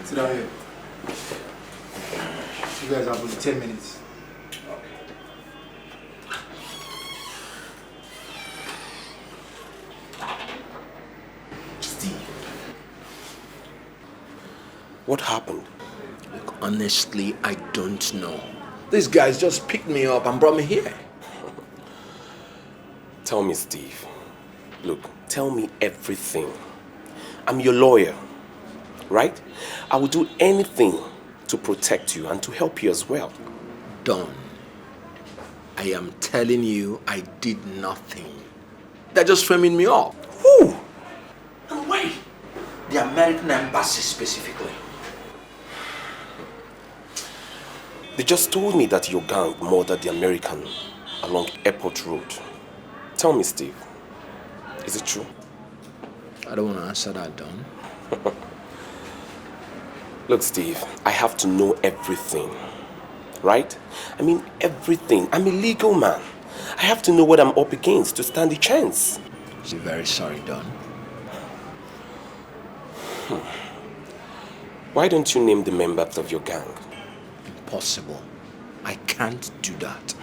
Sit down here. You guys have only 10 minutes. Steve. What happened? Look, honestly, I don't know. These guys just picked me up and brought me here. Tell me, Steve. Look, tell me everything. I'm your lawyer, right? I will do anything to protect you and to help you as well. Don, I am telling you, I did nothing. They're just framing me up. Who? And why? The American embassy specifically. They just told me that your gang murdered the American along Airport Road. Tell me, Steve, is it true? I don't want to answer that, Don. Look, Steve, I have to know everything, right? I mean, everything. I'm a legal man. I have to know what I'm up against to stand a chance. I'm very sorry, Don. Why don't you name the members of your gang? Impossible. I can't do that.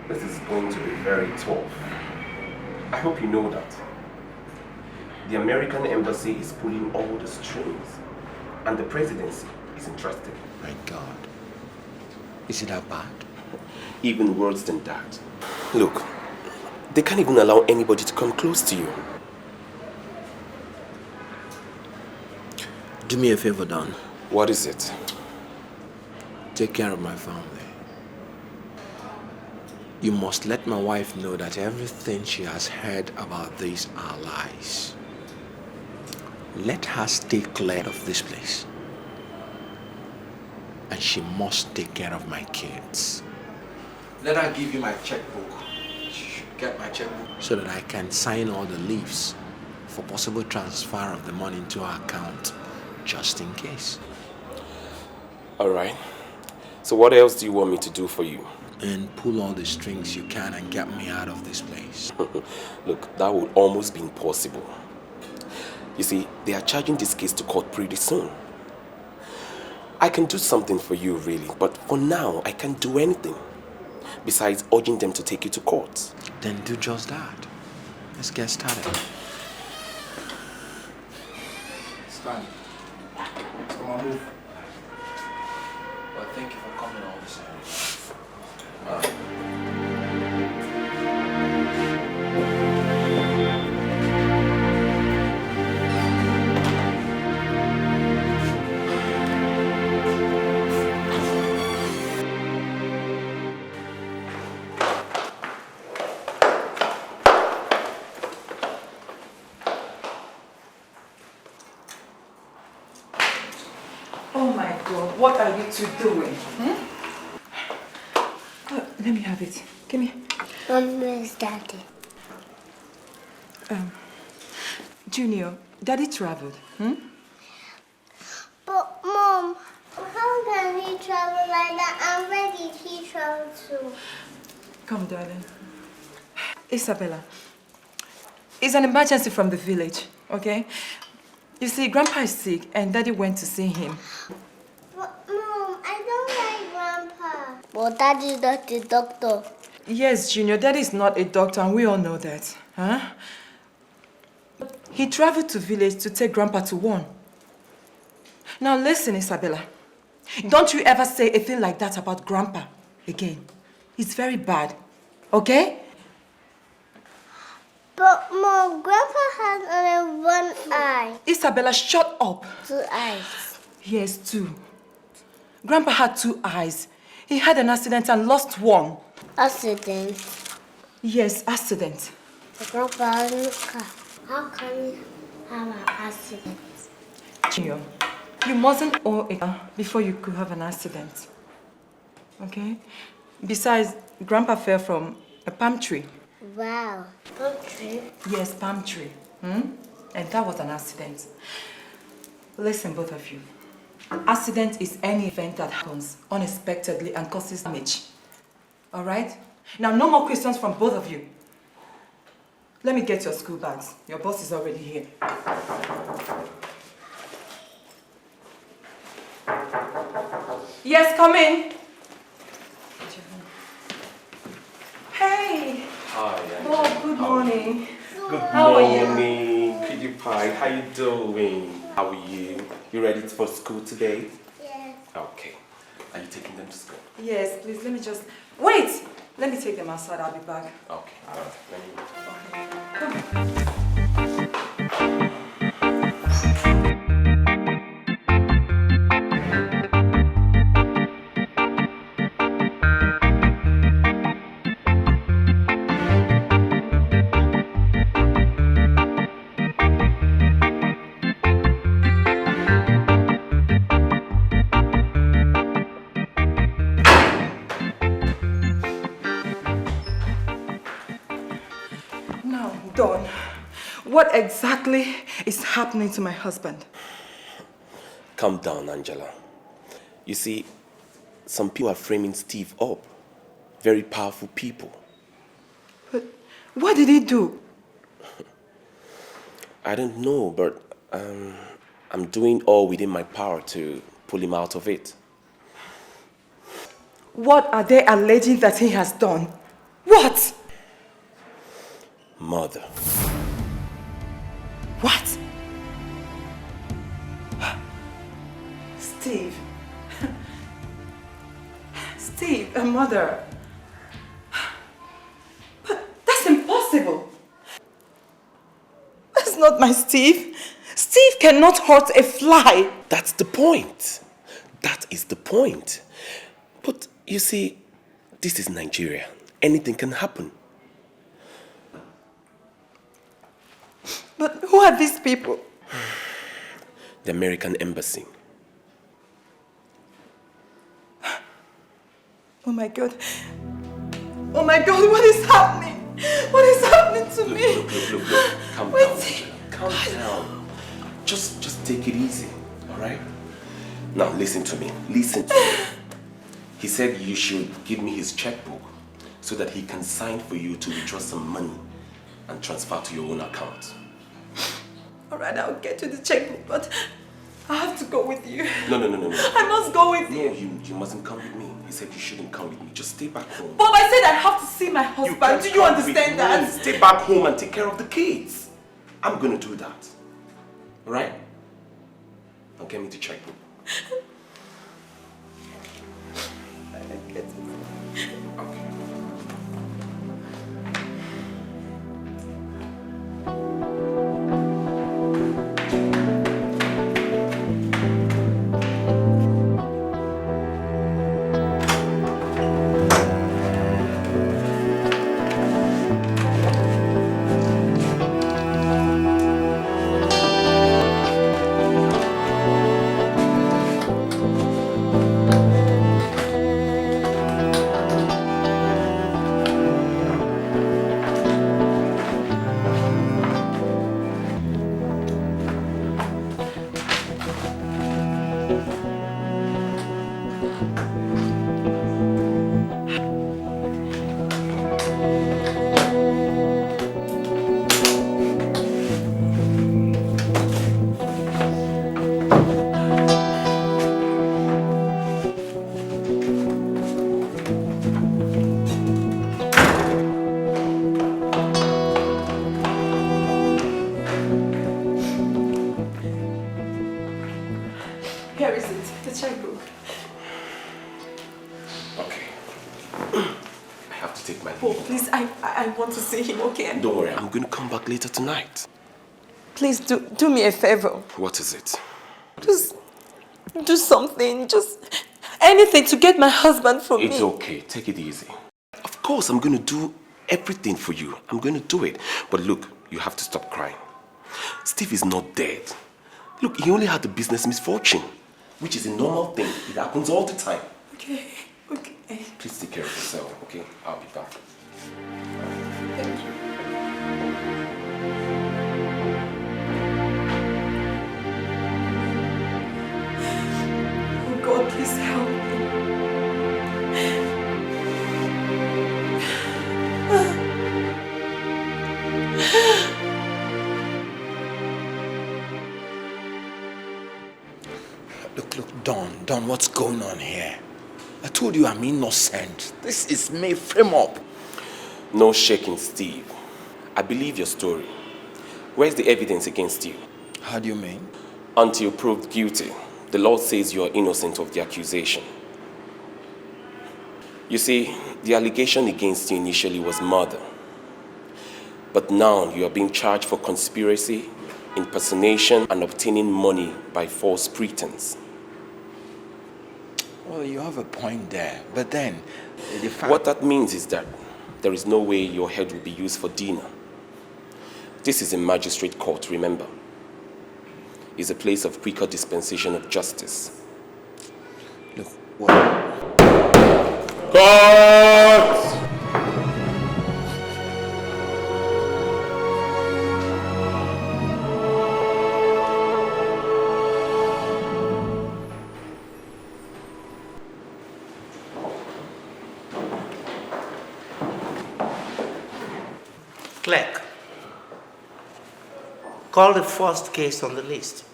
This is going to be very tough. I hope you know that. The American embassy is pulling all the strings, and the presidency is interested. My God. Is it that bad? Even worse than that. Look, they can't even allow anybody to come close to you. Do me a favor, Don. What is it? Take care of my family. You must let my wife know that everything she has heard about these are lies. Let her stay clear of this place. And she must take care of my kids. Let her give you my checkbook. Get my checkbook. So that I can sign all the leaves for possible transfer of the money into her account, just in case. All right. So what else do you want me to do for you? And pull all the strings you can and get me out of this place. Look, that would almost be impossible. You see, they are charging this case to court pretty soon. I can do something for you, really, but for now, I can't do anything. Besides urging them to take you to court. Then do just that. Let's get started. Stand. Come on, move. Well, thank you for coming all the same. Oh my God, what are you two doing? Let me have it. Give me. Where's Daddy? Junior, Daddy traveled. Mom, how can he travel like that? I'm ready. He travel too. Come, darling. Isabella, it's an emergency from the village, okay? You see, Grandpa is sick and Daddy went to see him. But, Mom, I don't like Grandpa. But Daddy's not the doctor. Yes, Junior, Daddy is not a doctor and we all know that. Huh? He traveled to village to take Grandpa to one. Now listen, Isabella. Don't you ever say a thing like that about Grandpa again. It's very bad, okay? But Mom, Grandpa has only one eye. Isabella, shut up. 2 eyes. Yes, 2. Grandpa had 2 eyes. He had an accident and lost one. Accident? Yes, accident. The Grandpa has no car. How can he have an accident? Junior, you mustn't own a car before you could have an accident. Okay? Besides, Grandpa fell from a palm tree. Wow. Palm tree? Yes, palm tree. And that was an accident. Listen, both of you. Accident is any event that happens unexpectedly and causes damage. Alright? Now, no more questions from both of you. Let me get your school bags. Your boss is already here. Yes, come in. Hey. Hi. Oh, good morning. Good How are you? morning, Cutie Pie. How you doing? How are you? You ready for school today? Yes. Okay. Are you taking them to school? Yes, please, let me just... Wait! Let me take them outside. I'll be back. Okay. All right. Thank you. Now, Dawn, what exactly is happening to my husband? Calm down, Angela. You see, some people are framing Steve up. Very powerful people. But what did he do? I don't know, but I'm doing all within my power to pull him out of it. What are they alleging that he has done? What? Mother. What? Steve. Steve, a mother. But that's impossible. That's not my Steve. Steve cannot hurt a fly. That's the point. That is the point. But you see, this is Nigeria. Anything can happen. But who are these people? The American embassy. Oh my God. Oh my God, what is happening? What is happening to me? Look. Calm Wait. down. Calm down. Just take it easy, all right? Now listen to me. Listen to me. He said you should give me his checkbook so that he can sign for you to withdraw some money and transfer to your own account. All right, I'll get you the checkbook, but I have to go with you. No. I must go with you. No, you mustn't come with me. He said you shouldn't come with me. Just stay back home. Bob, I said I have to see my husband. Do you understand that? Stay back home and take care of the kids. I'm gonna do that. All right? Now get me the checkbook. I want to see him, okay? Don't worry, I'm going to come back later tonight. Please do me a favor. What is it? Just do something, just anything to get my husband from me. It's okay, take it easy. Of course, I'm going to do everything for you. I'm going to do it. But look, you have to stop crying. Steve is not dead. Look, he only had a business misfortune, which is a normal thing. It happens all the time. Okay. Please take care of yourself, okay? I'll be back. Thank you. Oh God, please help me. Look, Don, what's going on here? I told you I'm innocent. This is me, frame up. No shaking, Steve. I believe your story. Where's the evidence against you? How do you mean? Until proved guilty, the law says you are innocent of the accusation. You see, the allegation against you initially was murder. But now you are being charged for conspiracy, impersonation, and obtaining money by false pretense. Well, you have a point there, but then the fact... What that means is that there is no way your head will be used for dinner. This is a magistrate court, remember. It's a place of quicker dispensation of justice. Look, what... Court! Clerk, call the first case on the list.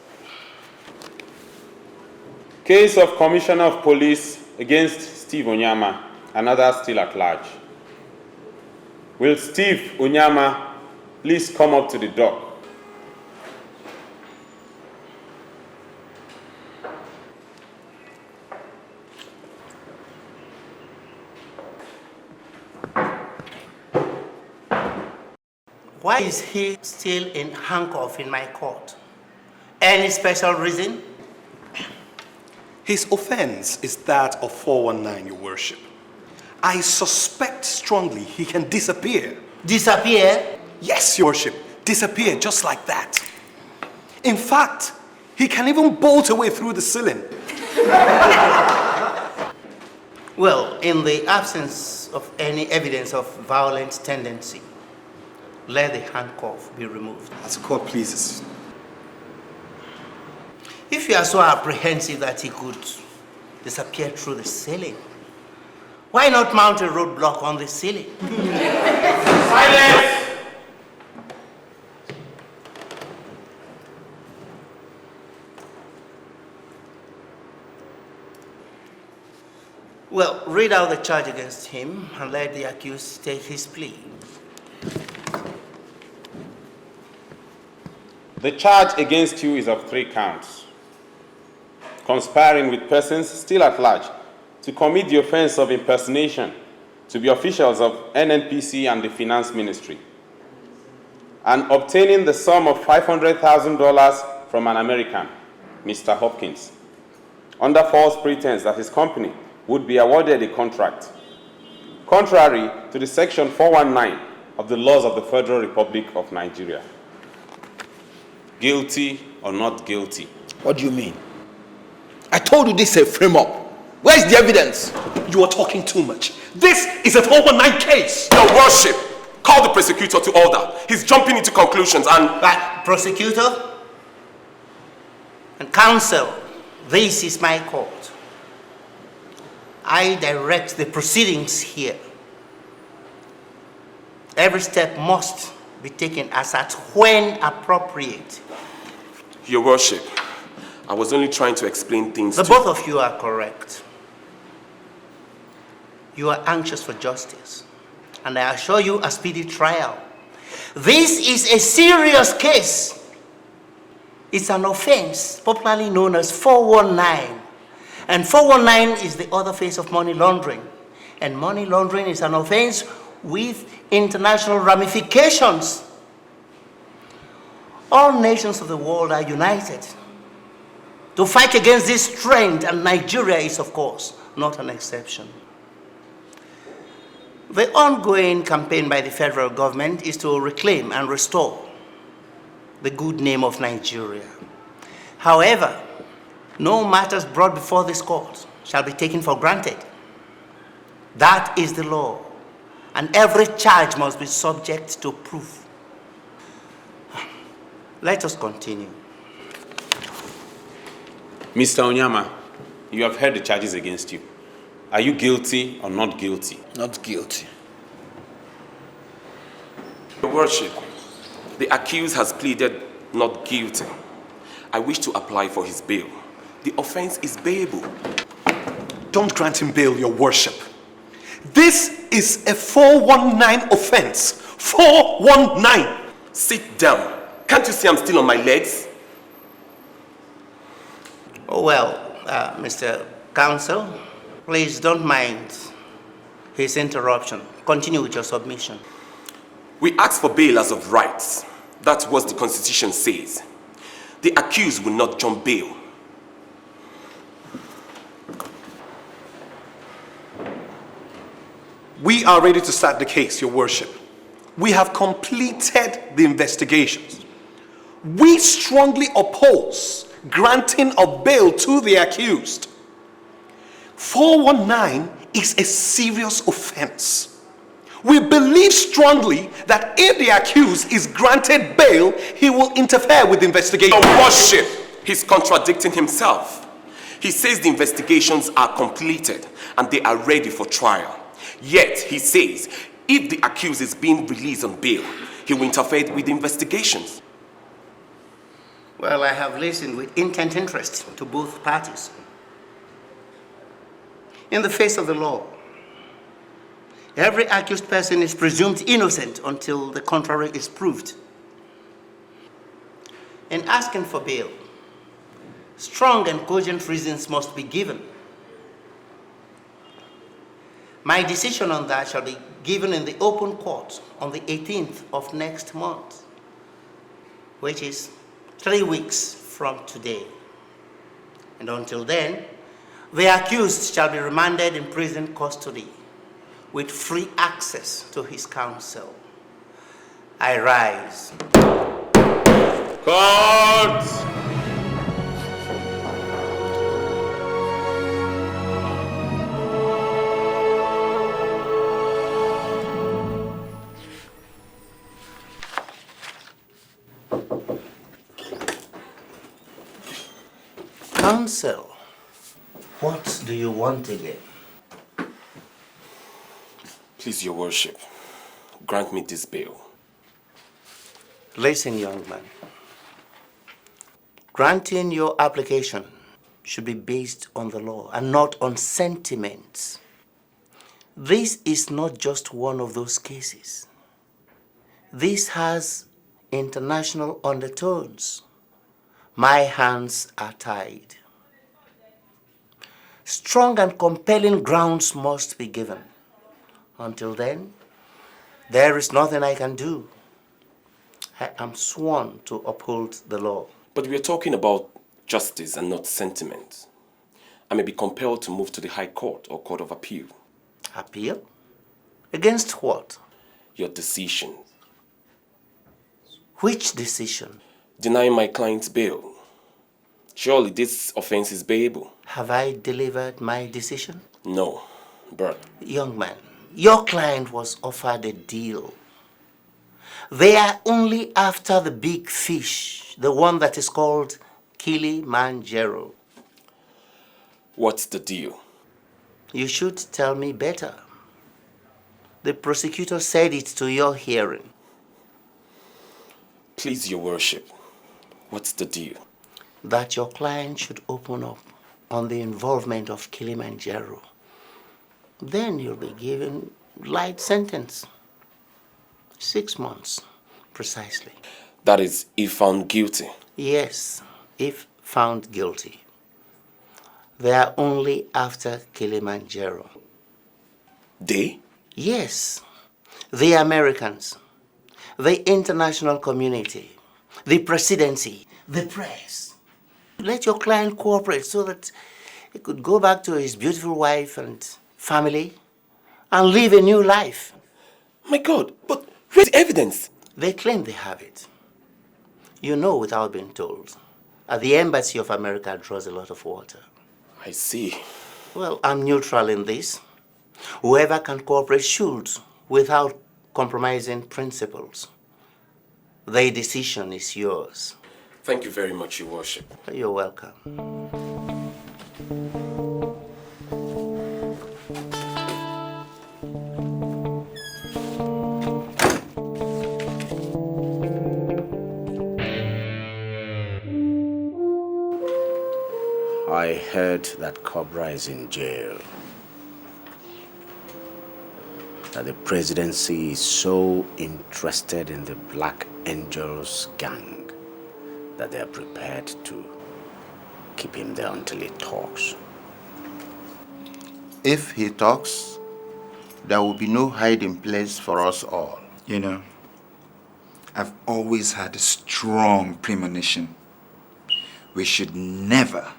Case of Commissioner of Police against Steve Onyeama, another still at large. Will Steve Onyeama please come up to the dock? Why is he still in handcuff in my court? Any special reason? His offense is that of 419, Your Worship. I suspect strongly he can disappear. Disappear? Yes, Your Worship. Disappear just like that. In fact, he can even bolt away through the ceiling. Well, in the absence of any evidence of violent tendency, let the handcuff be removed. As the court pleases. If you are so apprehensive that he could disappear through the ceiling, why not mount a roadblock on the ceiling? Silence! Well, read out the charge against him and let the accused take his plea. The charge against you is of 3 counts. Conspiring with persons still at large to commit the offense of impersonation to be officials of NNPC and the Finance Ministry, and obtaining the sum of $500,000 from an American, Mr. Hopkins, under false pretense that his company would be awarded a contract, contrary to the Section 419 of the laws of the Federal Republic of Nigeria. Guilty or not guilty? What do you mean? I told you this is a frame-up. Where's the evidence? You are talking too much. This is a 419 case. Your Worship, call the prosecutor to order. He's jumping into conclusions and... Prosecutor and counsel, this is my court. I direct the proceedings here. Every step must be taken as at when appropriate. Your Worship, I was only trying to explain things The both of you are correct. You are anxious for justice, and I assure you a speedy trial. This is a serious case. It's an offense popularly known as 419. And 419 is the other face of money laundering. And money laundering is an offense with international ramifications. All nations of the world are united to fight against this trend, and Nigeria is, of course, not an exception. The ongoing campaign by the federal government is to reclaim and restore the good name of Nigeria. However, no matters brought before this court shall be taken for granted. That is the law, and every charge must be subject to proof. Let us continue. Mr. Onyeama, you have heard the charges against you. Are you guilty or not guilty? Not guilty. Your Worship, the accused has pleaded not guilty. I wish to apply for his bail. The offense is bailable. Don't grant him bail, Your Worship. This is a 419 offense. 419. Sit down. Can't you see I'm still on my legs? Oh, well, Mr. Counsel, please don't mind his interruption. Continue with your submission. We ask for bail as of rights. That's what the Constitution says. The accused will not jump bail. We are ready to start the case, Your Worship. We have completed the investigations. We strongly oppose granting of bail to the accused. 419 is a serious offense. We believe strongly that if the accused is granted bail, he will interfere with the investigation. Your Worship, he's contradicting himself. He says the investigations are completed and they are ready for trial. Yet, he says, if the accused is being released on bail, he will interfere with the investigations. Well, I have listened with intent interest to both parties. In the face of the law, every accused person is presumed innocent until the contrary is proved. In asking for bail, strong and cogent reasons must be given. My decision on that shall be given in the open court on the 18th of next month, which is 3 weeks from today. And until then, the accused shall be remanded in prison custody with free access to his counsel. I rise. Court! Counsel, what do you want again? Please, Your Worship, grant me this bail. Listen, young man. Granting your application should be based on the law and not on sentiments. This is not just one of those cases. This has international undertones. My hands are tied. Strong and compelling grounds must be given. Until then, there is nothing I can do. I am sworn to uphold the law. But we are talking about justice and not sentiment. I may be compelled to move to the High Court or Court of Appeal. Appeal? Against what? Your decision. Which decision? Denying my client's bail. Surely this offense is bailable. Have I delivered my decision? No, but... Young man, your client was offered a deal. They are only after the big fish, the one that is called Kilimanjaro. What's the deal? You should tell me better. The prosecutor said it to your hearing. Please, Your Worship, what's the deal? That your client should open up on the involvement of Kilimanjaro. Then you'll be given light sentence. 6 months, precisely. That is, if found guilty? Yes, if found guilty. They are only after Kilimanjaro. They? Yes. the Americans, the international community, the presidency, the press. Let your client cooperate so that he could go back to his beautiful wife and family and live a new life. My God, but where's the evidence? They claim they have it. You know without being told. At the Embassy of America draws a lot of water. I see. Well, I'm neutral in this. Whoever can cooperate should, without compromising principles. The decision is yours. Thank you very much, Your Worship. You're welcome. I heard that Cobra is in jail. That the presidency is so interested in the Black Angels gang that they are prepared to keep him there until he talks. If he talks, there will be no hiding place for us all. You know, I've always had a strong premonition. We should never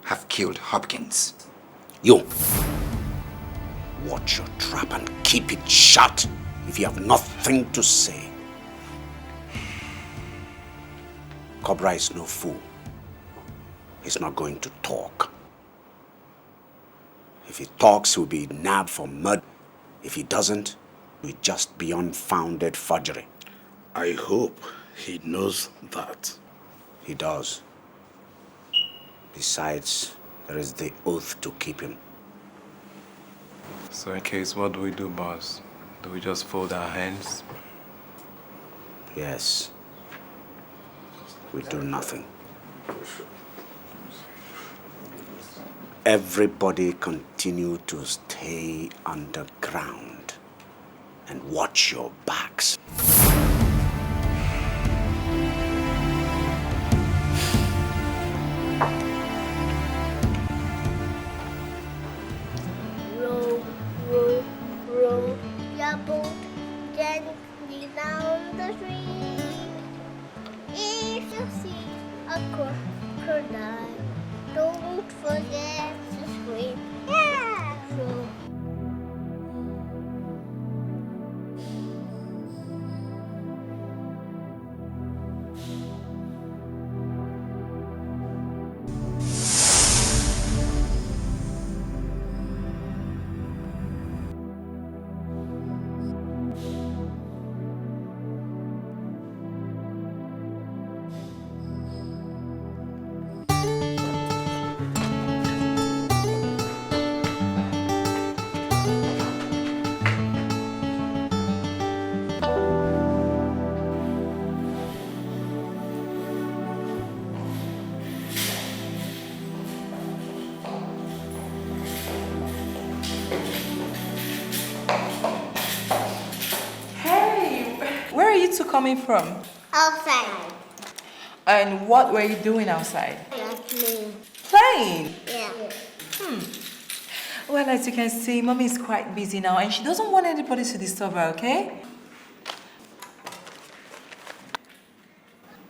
have killed Hopkins. You! Watch your trap and keep it shut if you have nothing to say. Cobra is no fool. He's not going to talk. If he talks, he'll be nabbed for murder. If he doesn't, it'll just be unfounded forgery. I hope he knows that. He does. Besides, there is the oath to keep him. So in case, what do we do, boss? Do we just fold our hands? Yes. We do nothing. Everybody continue to stay underground and watch your backs. Row, row, row your boat gently down the stream. If you see a crocodile, don't forget to scream. Yeah! Row. Where are you two coming from? Outside. And what were you doing outside? Playing. Playing? Yeah. Well, as you can see, Mommy is quite busy now and she doesn't want anybody to disturb her, okay?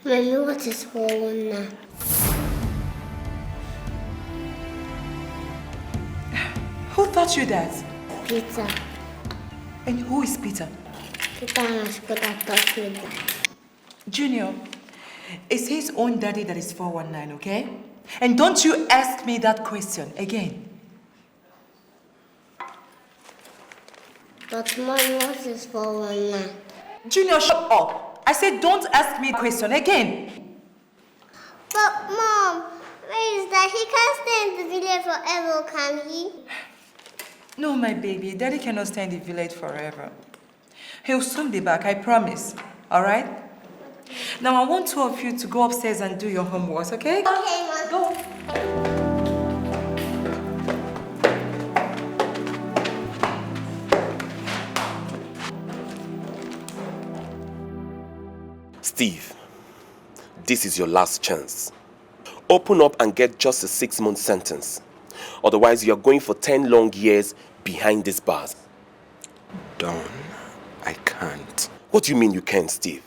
Mommy, what is going on? Who taught you that? Peter. And who is Peter? Peter has got a touch with that. Junior, it's his own daddy that is 419, okay? And don't you ask me that question again. But Mommy, what is 419? Junior, shut up. I said don't ask me the question again. But Mom, where is that? He can't stay in the village forever, can he? No, my baby. Daddy cannot stay in the village forever. He'll soon be back, I promise. All right? Now, I want two of you to go upstairs and do your homework, okay? Okay, Mom. Go. Steve, this is your last chance. Open up and get just a 6-month sentence. Otherwise, you are going for 10 long years behind these bars. Don, I can't. What do you mean you can't, Steve?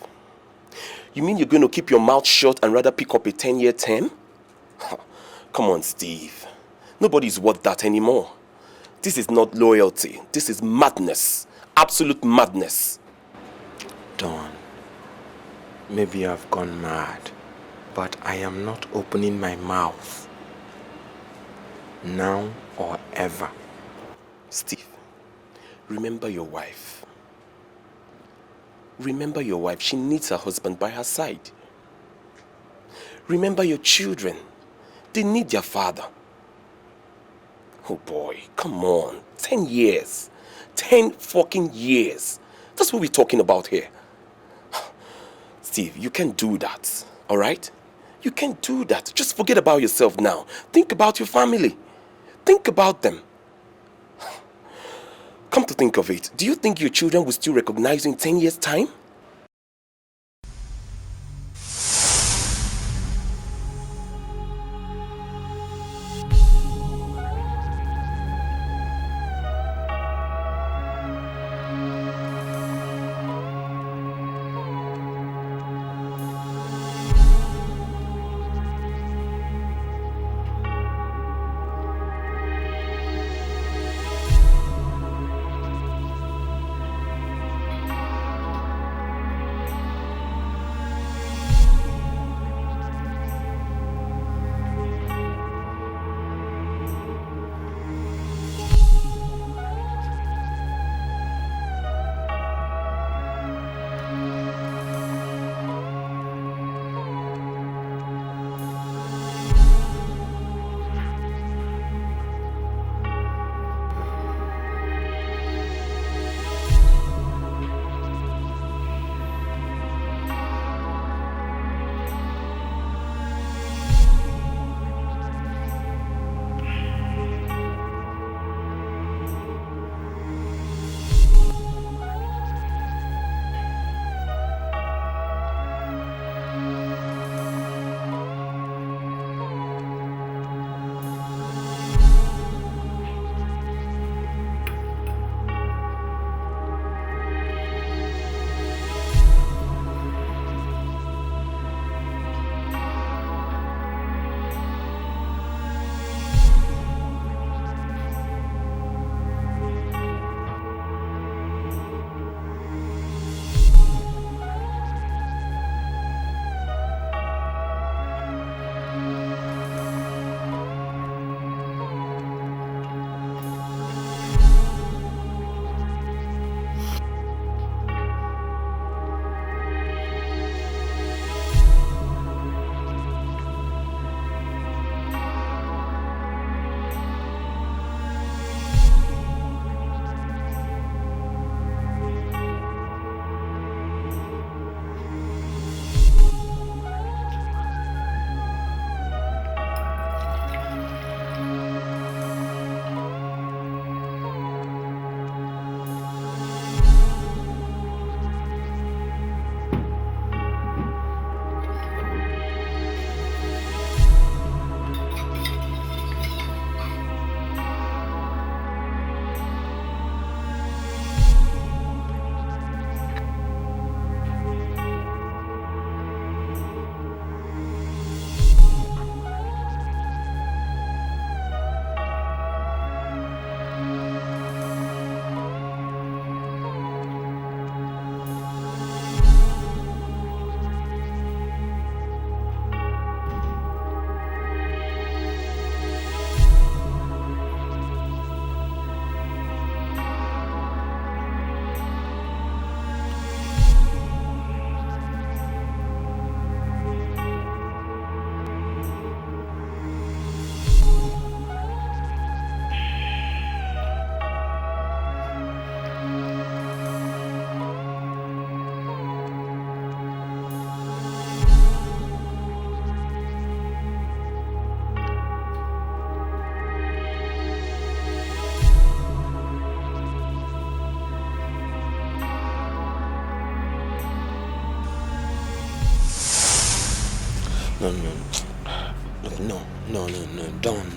You mean you're going to keep your mouth shut and rather pick up a 10-year term? Come on, Steve. Nobody's worth that anymore. This is not loyalty. This is madness. Absolute madness. Don, maybe I've gone mad, but I am not opening my mouth. Now or ever. Steve, remember your wife. Remember your wife. She needs her husband by her side. Remember your children. They need their father. Oh boy, come on. 10 years. 10 fucking years. That's what we're talking about here. Steve, you can't do that, all right? You can't do that. Just forget about yourself now. Think about your family. Think about them. Come to think of it, do you think your children will still recognize you in 10 years' time?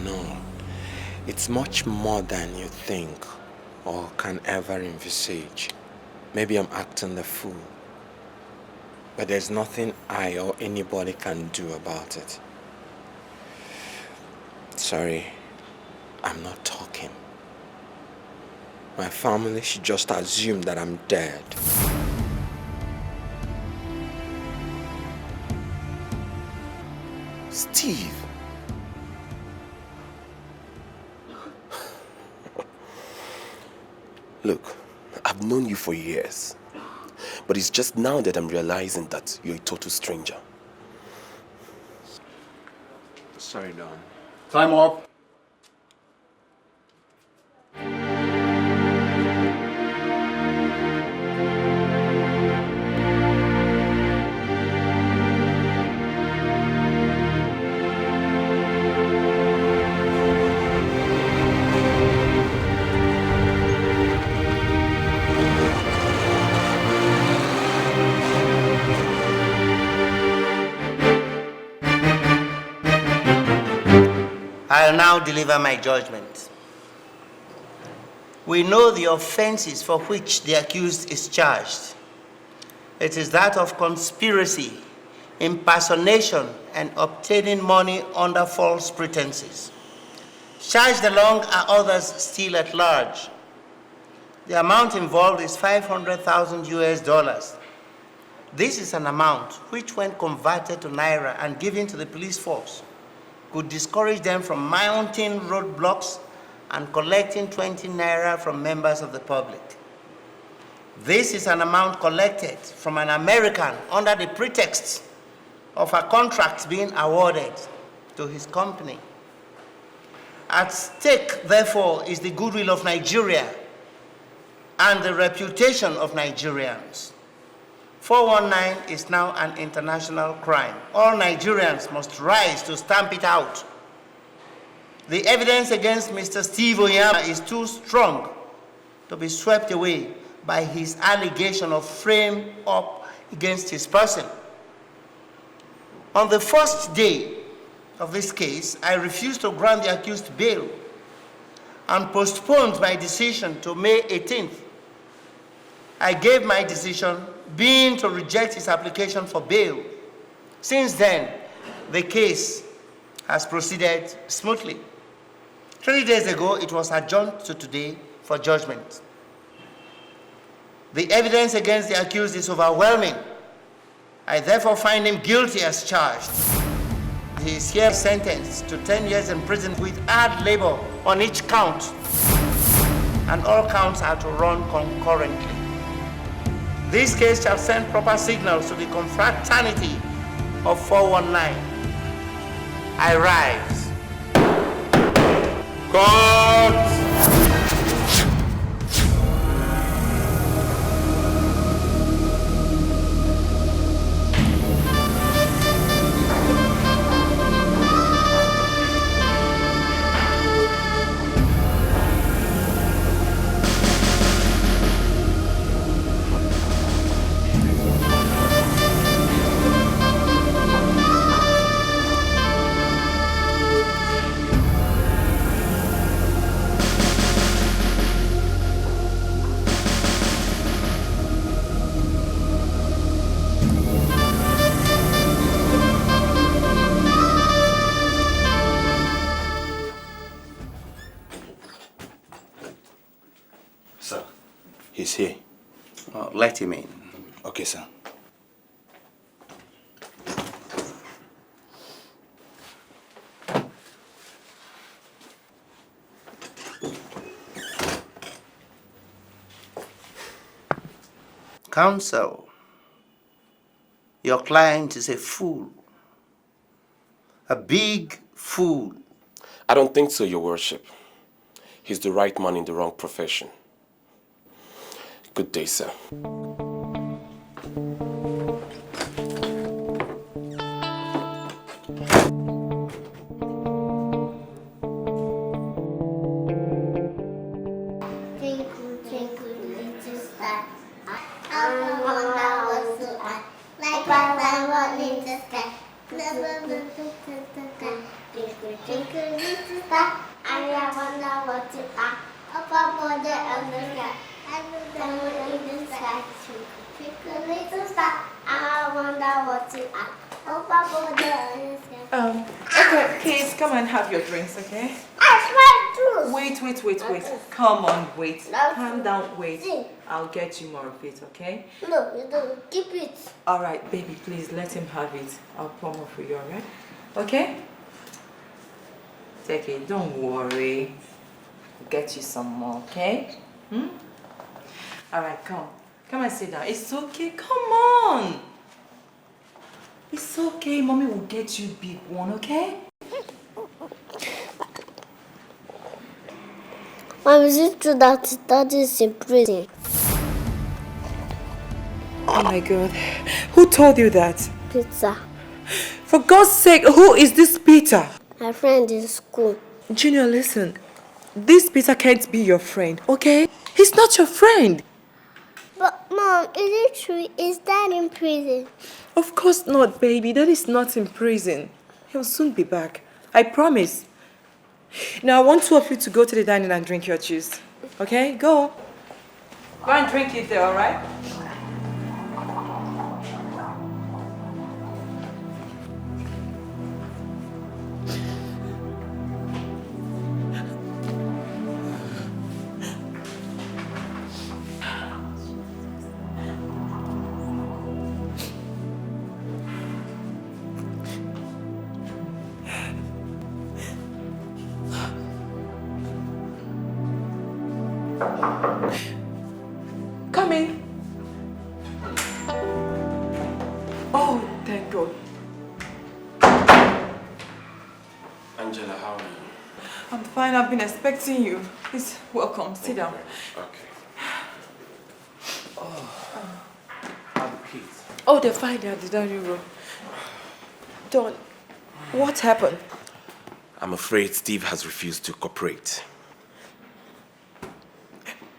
No. It's much more than you think or can ever envisage. Maybe I'm acting the fool. But there's nothing I or anybody can do about it. Sorry, I'm not talking. My family should just assume that I'm dead. Steve! Look, I've known you for years, but it's just now that I'm realizing that you're a total stranger. Sorry, Don. Time up. I'll now deliver my judgment. We know the offenses for which the accused is charged. It is that of conspiracy, impersonation, and obtaining money under false pretenses. Charged along are others still at large. The amount involved is $500,000 US. This is an amount which, when converted to Naira and given to the police force, could discourage them from mounting roadblocks and collecting 20 Naira from members of the public. This is an amount collected from an American under the pretext of a contract being awarded to his company. At stake, therefore, is the goodwill of Nigeria and the reputation of Nigerians. 419 is now an international crime. All Nigerians must rise to stamp it out. The evidence against Mr. Steve Onyeama is too strong to be swept away by his allegation of frame up against his person. On the first day of this case, I refused to grant the accused bail and postponed my decision to May 18th. I gave my decision being to reject his application for bail. Since then, the case has proceeded smoothly. 3 days ago, it was adjourned to today for judgment. The evidence against the accused is overwhelming. I therefore find him guilty as charged. He is here sentenced to 10 years in prison with hard labor on each count, and all counts are to run concurrently. This case shall send proper signals to the confraternity of 419. I rise. Court! He's here. Let him in. Okay, sir. Counsel, your client is a fool. A big fool. I don't think so, Your Worship. He's the right man in the wrong profession. Good day, sir. Twinkle, twinkle, little star, I wonder what you are. Like bright and morning in the sky. Twinkle, twinkle, little star, I wonder what you are. Up above the sky. I look down in the sky, twinkle little star. I wonder what you are. Oh, Papa, Okay, kids, come and have your drinks, okay? Wait. Come on, wait. Calm down, wait. I'll get you more of it, okay? No, you don't. Keep it. Alright, baby, please let him have it. I'll pour more for you, alright? Okay? Take it, don't worry. I'll get you some more, okay? Alright, come. Come and sit down. It's okay, come on. It's okay, mommy will get you big one, okay? Mom, is it true that Daddy is in prison? Oh my God. Who told you that? Peter. For God's sake, who is this Peter? My friend in school. Junior, listen. This Peter can't be your friend, okay? He's not your friend. But Mom, is it true? Is Dad in prison? Of course not, baby. Dad is not in prison. He'll soon be back. I promise. Now, I want two of you to go to the dining and drink your juice. Okay? Go. Go and drink it there, alright? Come in. Oh, thank God. Angela, how are you? I'm fine. I've been expecting you. Please, welcome. Sit down. Okay. How the kids? Oh, they're fine. They're at the dining room. Don, what happened? I'm afraid Steve has refused to cooperate.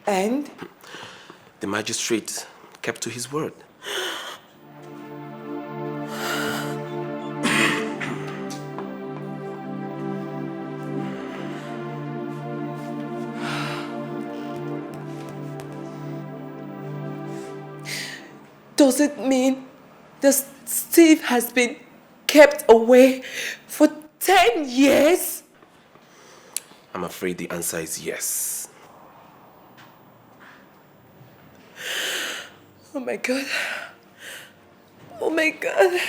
And? The magistrate kept to his word. Does it mean that Steve has been kept away for 10 years? I'm afraid the answer is yes. Oh my God. Oh my God.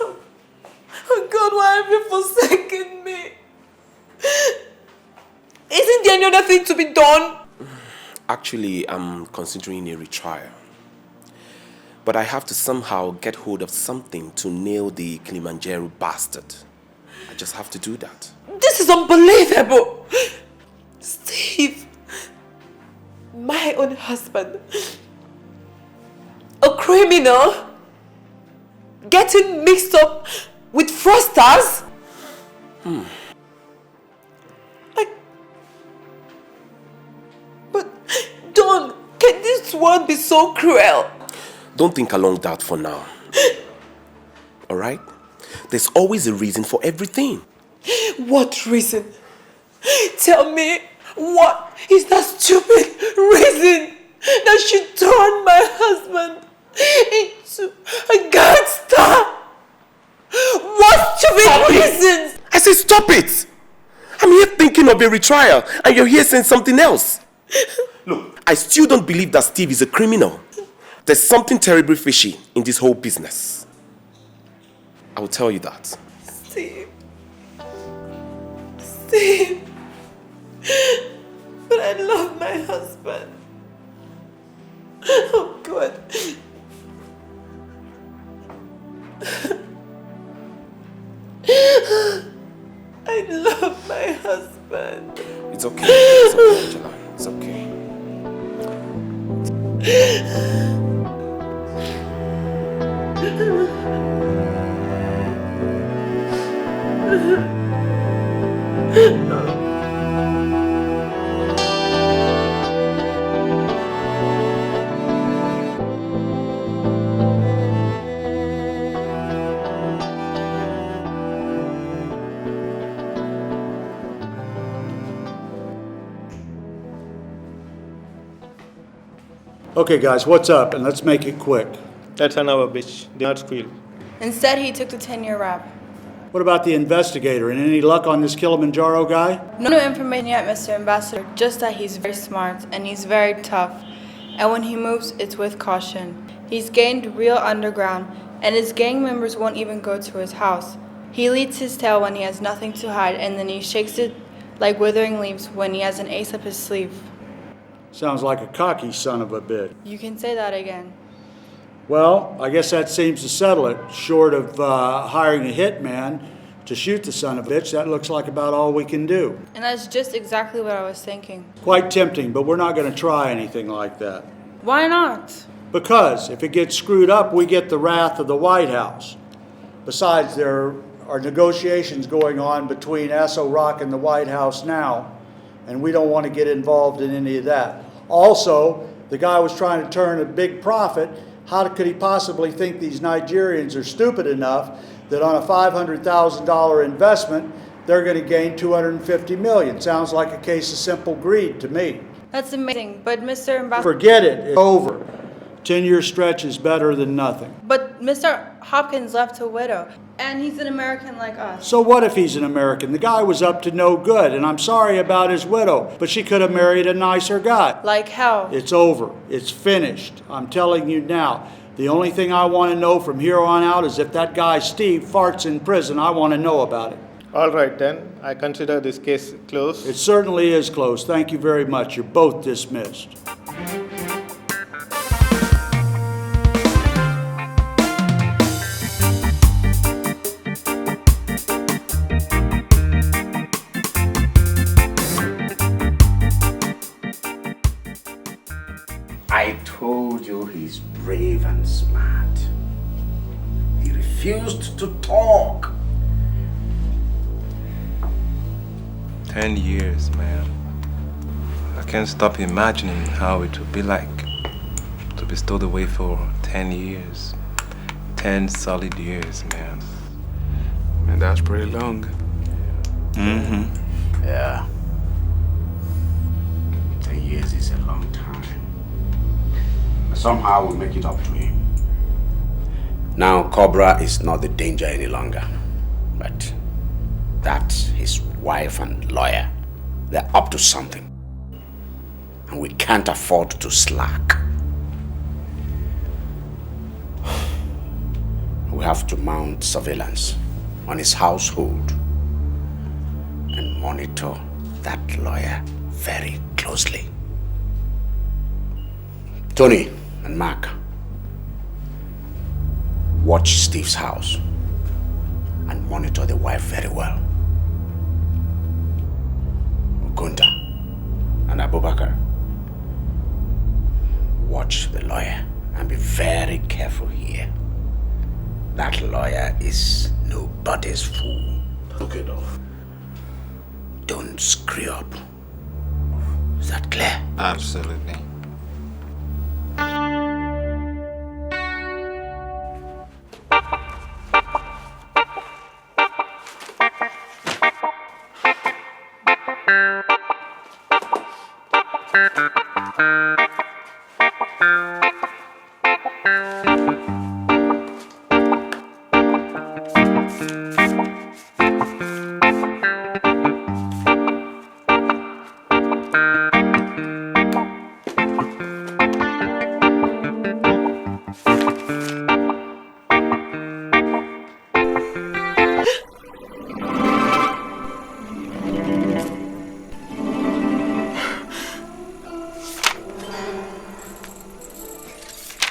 Oh God, why have you forsaken me? Isn't there any other thing to be done? Actually, I'm considering a retrial. But I have to somehow get hold of something to nail the Kilimanjaro bastard. I just have to do that. This is unbelievable. Steve, my own husband, a criminal, getting mixed up with fraudsters? But Don, can this world be so cruel? Don't think along that for now. Alright? There's always a reason for everything. What reason? Tell me, what is that stupid reason that should turn my husband into a gangster? What stupid reason? I said stop it! I'm here thinking of a retrial and you're here saying something else. Look, I still don't believe that Steve is a criminal. There's something terribly fishy in this whole business. I will tell you that. Steve. Steve. But I love my husband. Oh God. I love my husband. It's okay. It's okay, Angela. It's okay. Okay, guys, what's up? And let's make it quick. That's an hour, bitch. Do not squeal. Instead, he took the 10-year rap. What about the investigator? And any luck on this Kilimanjaro guy? No new information yet, Mr. Ambassador. Just that he's very smart and he's very tough. And when he moves, it's with caution. He's gained real underground, and his gang members won't even go to his house. He leads his tail when he has nothing to hide, and then he shakes it like withering leaves when he has an ace up his sleeve. Sounds like a cocky son of a bitch. You can say that again. Well, I guess that seems to settle it. Short of hiring a hitman to shoot the son of a bitch, that looks like about all we can do. And that's just exactly what I was thinking. Quite tempting, but we're not going to try anything like that. Why not? Because if it gets screwed up, we get the wrath of the White House. Besides, there are negotiations going on between Aso Rock and the White House now, and we don't want to get involved in any of that. Also, the guy was trying to turn a big profit. How could he possibly think these Nigerians are stupid enough that on a $500,000 investment, they're going to gain $250 million? Sounds like a case of simple greed to me. That's amazing, but Mr. Ambassador... Forget it. It's over. 10-year stretch is better than nothing. But Mr. Hopkins left a widow, and he's an American like us. So what if he's an American? The guy was up to no good, and I'm sorry about his widow, but she could have married a nicer guy. Like hell. It's over. It's finished. I'm telling you now. The only thing I want to know from here on out is if that guy Steve farts in prison, I want to know about it. All right, then. I consider this case closed. It certainly is closed. Thank you very much. You're both dismissed. I told you he's brave and smart. He refused to talk. 10 years, man. I can't stop imagining how it would be like to be stowed away for 10 years. 10 solid years, man. Man, that's pretty long. Mm-hmm. Yeah. 10 years is a long time. But somehow we'll make it up to him. Now Cobra is not the danger any longer. But that's his wife and lawyer. They're up to something. And we can't afford to slack. We have to mount surveillance on his household and monitor that lawyer very closely. Tony and Mark, watch Steve's house and monitor the wife very well. Gunda and Abubakar, watch the lawyer and be very careful here. That lawyer is nobody's fool. Okay, Dolph. Don't screw up. Is that clear? Absolutely.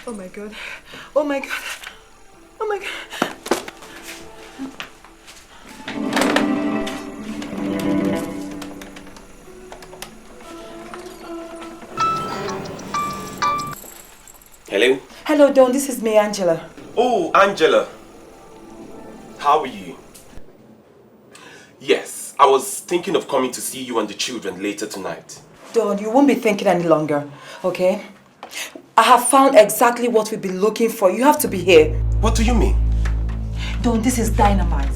Oh my God. Oh my God. Oh my God. Hello? Hello, Don. This is me, Angela. Oh, Angela. How are you? Yes, I was thinking of coming to see you and the children later tonight. Don, you won't be thinking any longer, okay? I have found exactly what we've been looking for. You have to be here. What do you mean? Don, this is dynamite.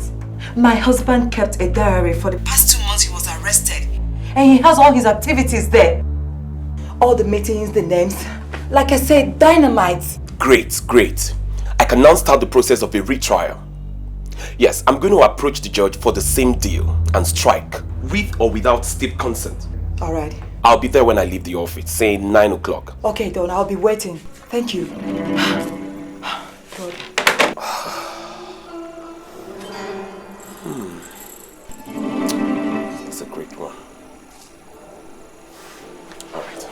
My husband kept a diary for the past 2 months he was arrested. And he has all his activities there. All the meetings, the names. Like I said, dynamite. Great, great. I can now start the process of a retrial. Yes, I'm going to approach the judge for the same deal and strike, with or without Steve's consent. Alright. I'll be there when I leave the office, say 9 o'clock. Okay, Don, I'll be waiting. Thank you. That's a great one. All right.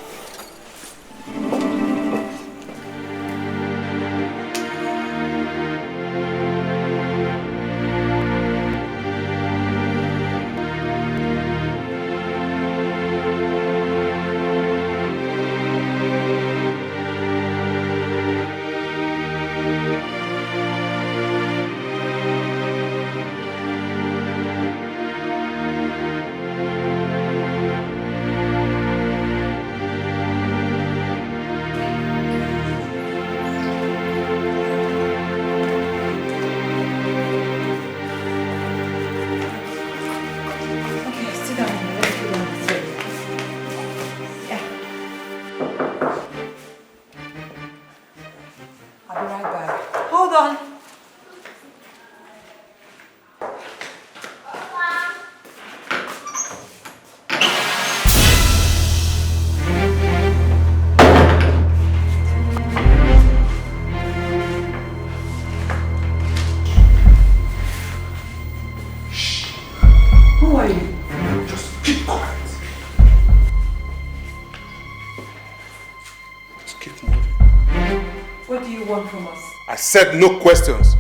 I said no questions.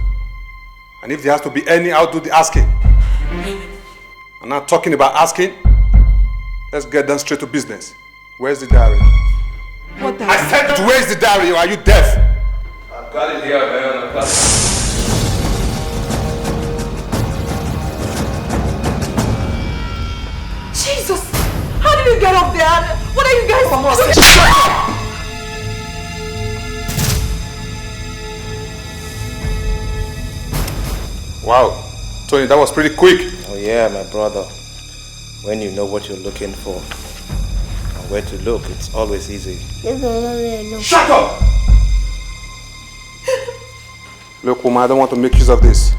And if there has to be any, I'll do the asking. I'm not talking about asking. Let's get down straight to business. Where's the diary? What diary? I said, where's the diary, or are you deaf? I've got it here, man. I've got it. Jesus! How did you get up there? What are you guys doing? Wow, Tony, that was pretty quick. Oh yeah, my brother. When you know what you're looking for and where to look, it's always easy. Shut up! Look, woman, I don't want to make use of this.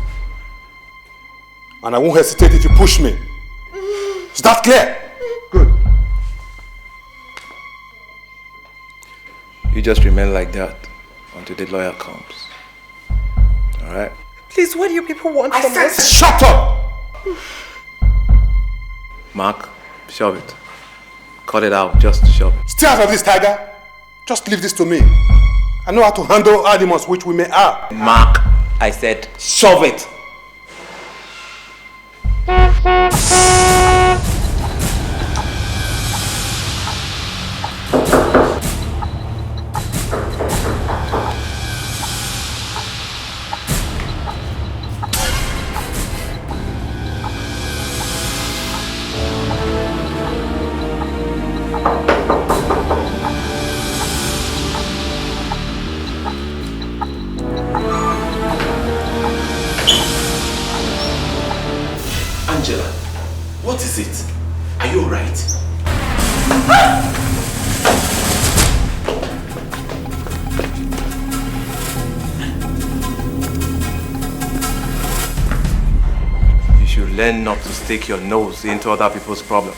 And I won't hesitate if you push me. Is that clear? Good. You just remain like that until the lawyer comes. Alright? Please, what do you people want from us? Shut up! Mark, shove it. Cut it out, just shove it. Stay out of this, Tiger. Just leave this to me. I know how to handle animals which we may have. Mark, I said shove it. Angela, what is it? Are you alright? You should learn not to stick your nose into other people's problems.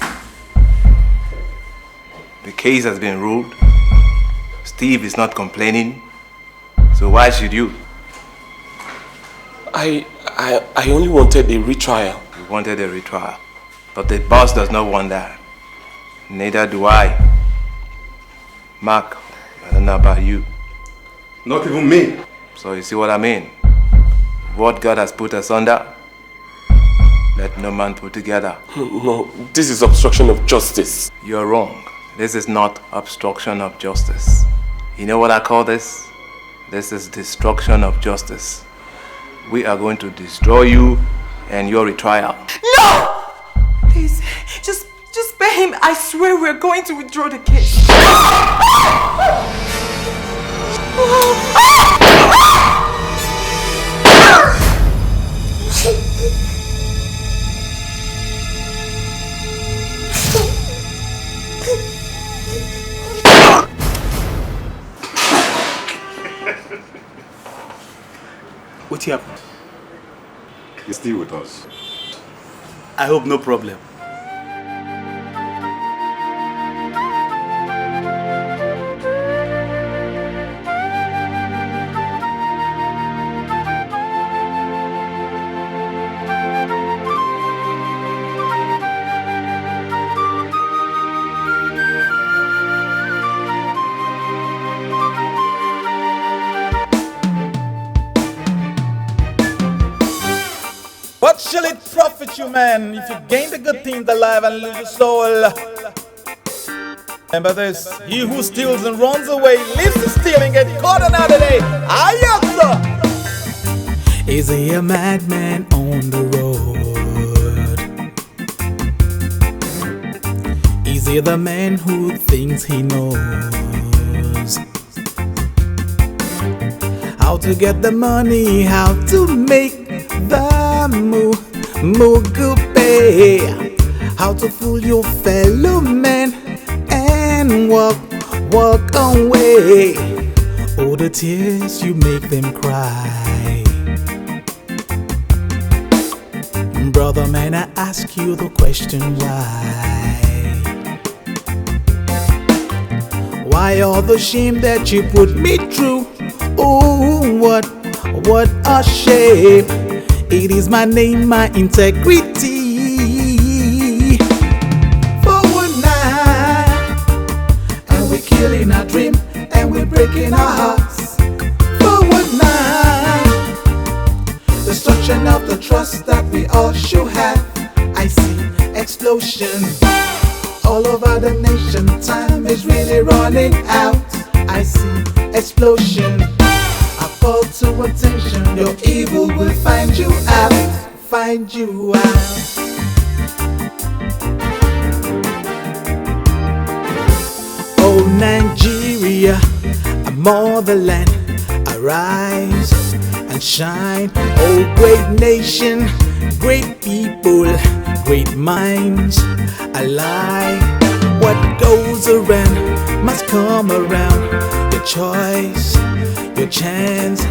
The case has been ruled. Steve is not complaining. So why should you? I only wanted a retrial. You wanted a retrial. But the boss does not want that. Neither do I. Mark, I don't know about you. Not even me. So you see what I mean? What God has put asunder, let no man put together. No, this is obstruction of justice. You're wrong. This is not obstruction of justice. You know what I call this? This is destruction of justice. We are going to destroy you and your retrial. No! Please, just spare him. I swear we're going to withdraw the case. What happened? He's still with us. I hope no problem. What shall it profit you, man, if you gain the good things alive and lose your soul? Remember this, he who steals and runs away lives to steal and get caught another day. Ayatollah! Is he a madman on the road? Is he the man who thinks he knows how to get the money, how to make the pay, how to fool your fellow man and walk away? All the tears you make them cry. Brother man, I ask you the question why? Why all the shame that you put me through? Oh, what a shame. It is my name, my integrity. For one night, and we're killing our dream, and we're breaking our hearts. For one night, destruction of the trust that we all should have. I see explosion all over the nation. Time is really running out. I see explosion. I call to attention. Your evil will find you out. Find you out. Oh Nigeria, a motherland, arise and shine. Oh great nation, great people, great minds alive. What goes around must come around. Your choice, your chance